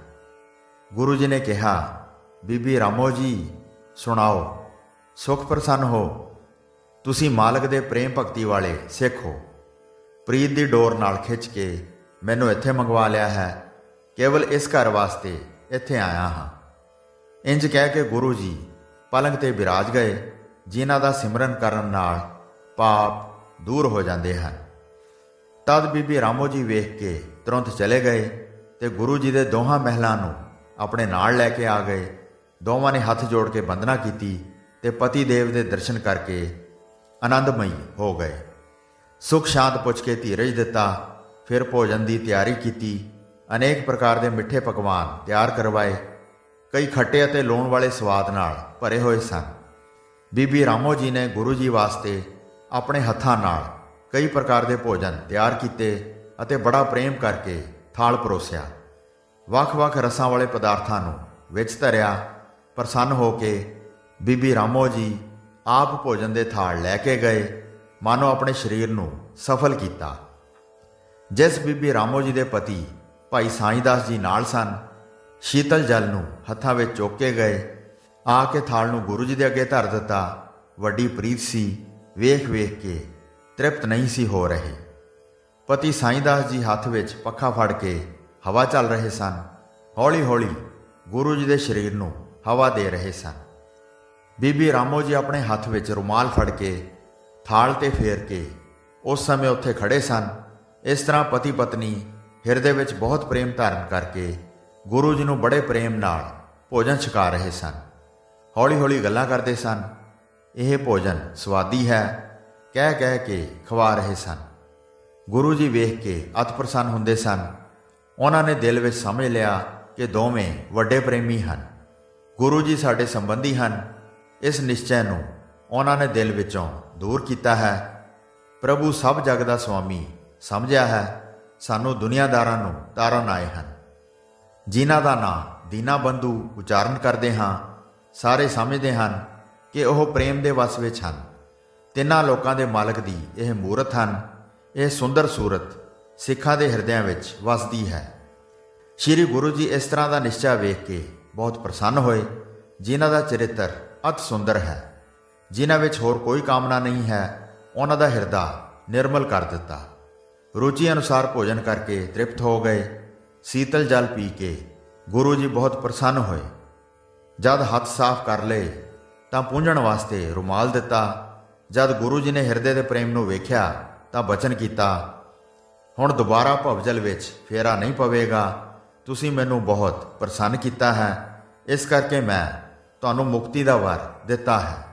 ਗੁਰੂ ਜੀ ਨੇ ਕਿਹਾ, ਬੀਬੀ ਰਾਮੋ ਜੀ ਸੁਣਾਓ, ਸੁਖ ਪ੍ਰਸੰਨ ਹੋ। ਤੁਸੀਂ ਮਾਲਕ ਦੇ ਪ੍ਰੇਮ ਭਗਤੀ ਵਾਲੇ ਸਿੱਖ ਹੋ। ਪ੍ਰੀਤ ਦੀ ਡੋਰ ਨਾਲ ਖਿੱਚ ਕੇ ਮੈਨੂੰ ਇੱਥੇ ਮੰਗਵਾ ਲਿਆ ਹੈ। ਕੇਵਲ ਇਸ ਘਰ ਵਾਸਤੇ ਇੱਥੇ ਆਇਆ ਹਾਂ। ਇੰਜ ਕਹਿ ਕੇ ਗੁਰੂ ਜੀ ਪਲੰਗ ਤੇ ਬਿਰਾਜ ਗਏ, ਜਿਨ੍ਹਾਂ ਦਾ ਸਿਮਰਨ ਕਰਨ ਨਾਲ ਪਾਪ ਦੂਰ ਹੋ ਜਾਂਦੇ ਹਨ। ਤਦ ਬੀਬੀ ਰਾਮੋ ਜੀ ਵੇਖ ਕੇ ਤੁਰੰਤ ਚਲੇ ਗਏ ਤੇ ਗੁਰੂ ਜੀ ਦੇ ਦੋਹਾਂ ਮਹਿਲਾਂ ਨੂੰ ਆਪਣੇ ਨਾਲ ਲੈ ਕੇ ਆ ਗਏ। ਦੋਵਾਂ ਨੇ ਹੱਥ ਜੋੜ ਕੇ ਬੰਦਨਾ ਕੀਤੀ ਤੇ ਪਤੀ ਦੇਵ ਦੇ ਦਰਸ਼ਨ ਕਰਕੇ ਆਨੰਦਮਈ ਹੋ ਗਏ। ਸੁਖ ਸ਼ਾਂਤ ਪੁੱਛ ਕੇ ਧੀਰਜ ਦਿੱਤਾ। ਫਿਰ ਭੋਜਨ ਦੀ ਤਿਆਰੀ ਕੀਤੀ। ਅਨੇਕ ਪ੍ਰਕਾਰ ਦੇ ਮਿੱਠੇ ਪਕਵਾਨ ਤਿਆਰ ਕਰਵਾਏ। ਕਈ ਖੱਟੇ ਅਤੇ ਲੂਣ ਵਾਲੇ ਸਵਾਦ ਨਾਲ ਭਰੇ ਹੋਏ ਸਨ। ਬੀਬੀ ਰਾਮੋ ਜੀ ਨੇ ਗੁਰੂ ਜੀ ਵਾਸਤੇ ਆਪਣੇ ਹੱਥਾਂ ਨਾਲ ਕਈ ਪ੍ਰਕਾਰ ਦੇ ਭੋਜਨ ਤਿਆਰ ਕੀਤੇ ਅਤੇ ਬੜਾ ਪ੍ਰੇਮ ਕਰਕੇ ਥਾਲ ਪਰੋਸਿਆ। ਵੱਖ-ਵੱਖ ਰਸਾਂ ਵਾਲੇ ਪਦਾਰਥਾਂ ਨੂੰ ਵਿੱਚ ਧਰਿਆ। ਪ੍ਰਸੰਨ ਹੋ ਕੇ ਬੀਬੀ ਰਾਮੋ ਜੀ ਆਪ ਭੋਜਨ ਦੇ ਥਾਲ ਲੈ ਕੇ ਗਏ, ਮਾਨੋ ਆਪਣੇ ਸਰੀਰ ਨੂੰ ਸਫਲ ਕੀਤਾ। ਜਿਸ ਬੀਬੀ ਰਾਮੋ ਜੀ ਦੇ ਪਤੀ ਭਾਈ ਸਾਈਂ ਦਾਸ ਜੀ ਨਾਲ ਸਨ, ਸ਼ੀਤਲ ਜਲ ਨੂੰ ਹੱਥਾਂ ਵਿੱਚ ਚੁੱਕ ਕੇ ਗਏ। ਆ ਕੇ ਥਾਲ ਨੂੰ ਗੁਰੂ ਜੀ ਦੇ ਅੱਗੇ ਧਰ ਦਿੱਤਾ। ਵੱਡੀ ਪ੍ਰੀਤ ਸੀ। ਵੇਖ ਵੇਖ ਕੇ ਤ੍ਰਿਪਤ ਨਹੀਂ ਸੀ ਹੋ ਰਹੇ। ਪਤੀ ਸਾਈਂ ਦਾਸ ਜੀ ਹੱਥ ਵਿੱਚ ਪੱਖਾ ਫੜ ਕੇ ਹਵਾ ਚੱਲ ਰਹੇ ਸਨ। ਹੌਲੀ ਹੌਲੀ ਗੁਰੂ ਜੀ ਦੇ ਸਰੀਰ ਨੂੰ ਹਵਾ ਦੇ ਰਹੇ ਸਨ। ਬੀਬੀ ਰਾਮੋ ਜੀ ਆਪਣੇ ਹੱਥ ਵਿੱਚ ਰੁਮਾਲ ਫੜ ਕੇ ਥਾਲ ਤੇ ਫੇਰ ਕੇ ਉਸ ਸਮੇਂ ਉੱਥੇ ਖੜੇ ਸਨ। ਇਸ ਤਰ੍ਹਾਂ ਪਤੀ ਪਤਨੀ ਹਿਰਦੇ ਵਿੱਚ ਬਹੁਤ ਪ੍ਰੇਮ ਧਾਰਨ ਕਰਕੇ ਗੁਰੂ ਜੀ ਨੂੰ ਬੜੇ ਪ੍ਰੇਮ ਨਾਲ ਭੋਜਨ ਛਕਾ ਰਹੇ ਸਨ। ਹੌਲੀ ਹੌਲੀ ਗੱਲਾਂ ਕਰਦੇ ਸਨ। ਇਹ ਭੋਜਨ ਸਵਾਦੀ ਹੈ ਕਹਿ ਕਹਿ ਕੇ ਖਵਾ ਰਹੇ ਸਨ। ਗੁਰੂ ਜੀ ਵੇਖ ਕੇ ਅਤਿ ਪ੍ਰਸੰਨ ਹੁੰਦੇ ਸਨ। ਉਹਨਾਂ ਨੇ ਦਿਲ ਵਿੱਚ ਸਮਝ ਲਿਆ ਕਿ ਦੋਵੇਂ ਵੱਡੇ ਪ੍ਰੇਮੀ ਹਨ। ਗੁਰੂ ਜੀ ਸਾਡੇ ਸੰਬੰਧੀ ਹਨ। ਇਸ ਨਿਸ਼ਚੈ ਨੂੰ ਉਹਨਾਂ ਨੇ ਦਿਲ ਵਿੱਚੋਂ ਦੂਰ ਕੀਤਾ ਹੈ। ਪ੍ਰਭੂ ਸਭ ਜਗ ਦਾ ਸੁਆਮੀ ਸਮਝਿਆ ਹੈ। ਸਾਨੂੰ ਦੁਨੀਆਦਾਰਾਂ ਨੂੰ ਤਾਰਨ ਆਏ ਹਨ। ਜਿਨ੍ਹਾਂ ਦਾ ਨਾਂ ਦੀਨਾ ਬੰਧੂ ਉਚਾਰਨ ਕਰਦੇ ਹਾਂ, ਸਾਰੇ ਸਮਝਦੇ ਹਨ ਕਿ ਉਹ ਪ੍ਰੇਮ ਦੇ ਵਸ ਵਿੱਚ ਹਨ। ਤਿੰਨਾਂ ਲੋਕਾਂ ਦੇ ਮਾਲਕ ਦੀ ਇਹ ਮੂਰਤ ਹਨ। ਇਹ ਸੁੰਦਰ ਸੂਰਤ ਸਿੱਖਾਂ ਦੇ ਹਿਰਦਿਆਂ ਵਿੱਚ ਵਸਦੀ ਹੈ। ਸ਼੍ਰੀ ਗੁਰੂ ਜੀ ਇਸ ਤਰ੍ਹਾਂ ਦਾ ਨਿਸ਼ਚਾ ਵੇਖ ਕੇ ਬਹੁਤ ਪ੍ਰਸੰਨ ਹੋਏ। ਜਿਨ੍ਹਾਂ ਦਾ ਚਰਿੱਤਰ ਅਤਿ ਸੁੰਦਰ ਹੈ, ਜਿਨ੍ਹਾਂ ਵਿੱਚ ਹੋਰ ਕੋਈ ਕਾਮਨਾ ਨਹੀਂ ਹੈ, ਉਹਨਾਂ ਦਾ ਹਿਰਦਾ ਨਿਰਮਲ ਕਰ ਦਿੱਤਾ। ਰੁਚੀ ਅਨੁਸਾਰ ਭੋਜਨ ਕਰਕੇ ਤ੍ਰਿਪਤ ਹੋ ਗਏ। ਸੀਤਲ ਜਲ ਪੀ ਕੇ ਗੁਰੂ ਜੀ ਬਹੁਤ ਪ੍ਰਸੰਨ ਹੋਏ। ਜਦ ਹੱਥ ਸਾਫ਼ ਕਰ ਲਏ ਤਾਂ ਪੂੰਝਣ ਵਾਸਤੇ ਰੁਮਾਲ ਦਿੱਤਾ। ਜਦ ਗੁਰੂ ਜੀ ਨੇ ਹਿਰਦੇ ਦੇ ਪ੍ਰੇਮ ਨੂੰ ਵੇਖਿਆ ਤਾਂ ਬਚਨ ਕੀਤਾ, ਹੁਣ ਦੁਬਾਰਾ ਭਵਜਲ ਵਿੱਚ ਫੇਰਾ ਨਹੀਂ ਪਵੇਗਾ। ਤੁਸੀਂ ਮੈਨੂੰ ਬਹੁਤ ਪ੍ਰਸੰਨ ਕੀਤਾ ਹੈ, ਇਸ ਕਰਕੇ ਮੈਂ ਤੁਹਾਨੂੰ ਮੁਕਤੀ ਦਾ ਵਰ ਦਿੱਤਾ ਹੈ।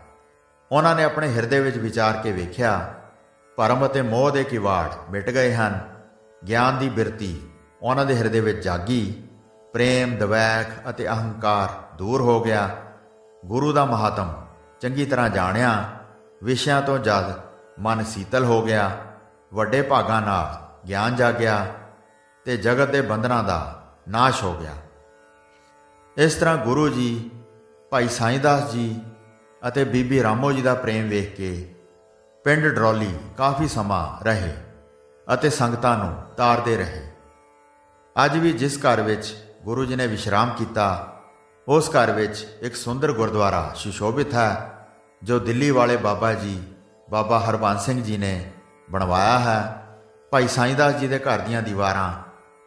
ਉਹਨਾਂ ਨੇ ਆਪਣੇ ਹਿਰਦੇ ਵਿੱਚ ਵਿਚਾਰ ਕੇ ਵੇਖਿਆ, ਭਰਮ ਅਤੇ ਮੋਹ ਦੇ ਕਿਵਾੜ ਮਿਟ ਗਏ ਹਨ। ਗਿਆਨ ਦੀ ਬਿਰਤੀ ਉਹਨਾਂ ਦੇ ਹਿਰਦੇ ਵਿੱਚ ਜਾਗੀ। ਪ੍ਰੇਮ, ਦਵੈਖ ਅਤੇ ਅਹੰਕਾਰ ਦੂਰ ਹੋ ਗਿਆ। ਗੁਰੂ ਦਾ ਮਹਾਤਮ ਚੰਗੀ ਤਰ੍ਹਾਂ ਜਾਣਿਆ। ਵਿਸ਼ਿਆਂ ਤੋਂ ਜਦ ਮਨ ਸੀਤਲ ਹੋ ਗਿਆ, ਵੱਡੇ ਭਾਗਾਂ ਨਾਲ ਗਿਆਨ ਜਾਗਿਆ ਤੇ ਜਗਤ ਦੇ ਬੰਧਨਾਂ ਦਾ ਨਾਸ਼ ਹੋ ਗਿਆ। ਇਸ ਤਰ੍ਹਾਂ ਗੁਰੂ ਜੀ, ਭਾਈ ਸਾਈਂ ਦਾਸ ਜੀ ਅਤੇ ਬੀਬੀ ਰਾਮੋ ਜੀ ਦਾ ਪ੍ਰੇਮ ਵੇਖ ਕੇ ਪਿੰਡ ਡਰੌਲੀ ਕਾਫੀ ਸਮਾਂ ਰਹੇ ਅਤੇ ਸੰਗਤਾਂ ਨੂੰ ਤਾਰਦੇ ਰਹੇ। ਅੱਜ ਵੀ ਜਿਸ ਘਰ ਵਿੱਚ ਗੁਰੂ ਜੀ ਨੇ ਵਿਸ਼ਰਾਮ ਕੀਤਾ, ਉਸ ਘਰ ਵਿੱਚ ਇੱਕ ਸੁੰਦਰ ਗੁਰਦੁਆਰਾ ਸੁਸ਼ੋਭਿਤ ਹੈ, ਜੋ ਦਿੱਲੀ ਵਾਲੇ ਬਾਬਾ ਜੀ ਬਾਬਾ ਹਰਬੰਸ ਸਿੰਘ ਜੀ ਨੇ ਬਣਵਾਇਆ ਹੈ। ਭਾਈ ਸਾਈਂ ਦਾਸ ਜੀ ਦੇ ਘਰ ਦੀਆਂ ਦੀਵਾਰਾਂ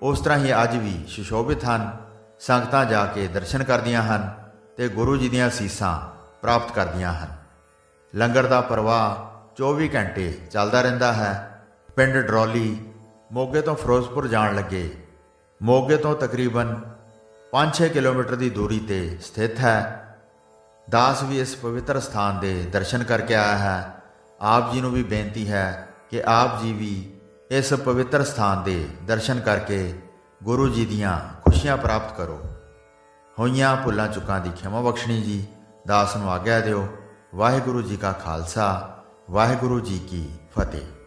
ਉਸ ਤਰ੍ਹਾਂ ਹੀ ਅੱਜ ਵੀ ਸੁਸ਼ੋਭਿਤ ਹਨ। ਸੰਗਤਾਂ ਜਾ ਕੇ ਦਰਸ਼ਨ ਕਰਦੀਆਂ ਹਨ ਤੇ ਗੁਰੂ ਜੀ ਦੀਆਂ ਅਸੀਸਾਂ ਪ੍ਰਾਪਤ ਕਰਦੀਆਂ ਹਨ। ਲੰਗਰ ਦਾ ਪ੍ਰਵਾਹ 24 ਘੰਟੇ ਚੱਲਦਾ ਰਹਿੰਦਾ ਹੈ। ਪਿੰਡ ਡਰੌਲੀ ਮੋਗੇ ਤੋਂ ਫਿਰੋਜ਼ਪੁਰ ਜਾਣ ਲੱਗੇ ਮੋਗੇ ਤੋਂ ਤਕਰੀਬਨ 5-6 ਕਿਲੋਮੀਟਰ ਦੀ ਦੂਰੀ ਤੇ ਸਥਿਤ ਹੈ। ਦਾਸ ਵੀ ਇਸ ਪਵਿੱਤਰ ਸਥਾਨ ਦੇ ਦਰਸ਼ਨ ਕਰਕੇ ਆਇਆ ਹੈ। ਆਪ ਜੀ ਨੂੰ ਵੀ ਬੇਨਤੀ ਹੈ ਕਿ ਆਪ ਜੀ ਵੀ ਇਸ ਪਵਿੱਤਰ ਸਥਾਨ ਦੇ ਦਰਸ਼ਨ ਕਰਕੇ ਗੁਰੂ ਜੀ ਦੀਆਂ ਖੁਸ਼ੀਆਂ ਪ੍ਰਾਪਤ ਕਰੋ। ਹੋਈਆਂ ਭੁੱਲਾਂ ਚੁੱਕਾਂ ਦੀ ਖਿਮਾ ਬਖਸ਼ਣੀ ਜੀ। ਦਾਸ ਨੂੰ ਆਗਿਆ ਦਿਓ। ਵਾਹਿਗੁਰੂ ਜੀ ਕਾ ਖਾਲਸਾ, ਵਾਹਿਗੁਰੂ ਜੀ ਕੀ ਫਤਿਹ।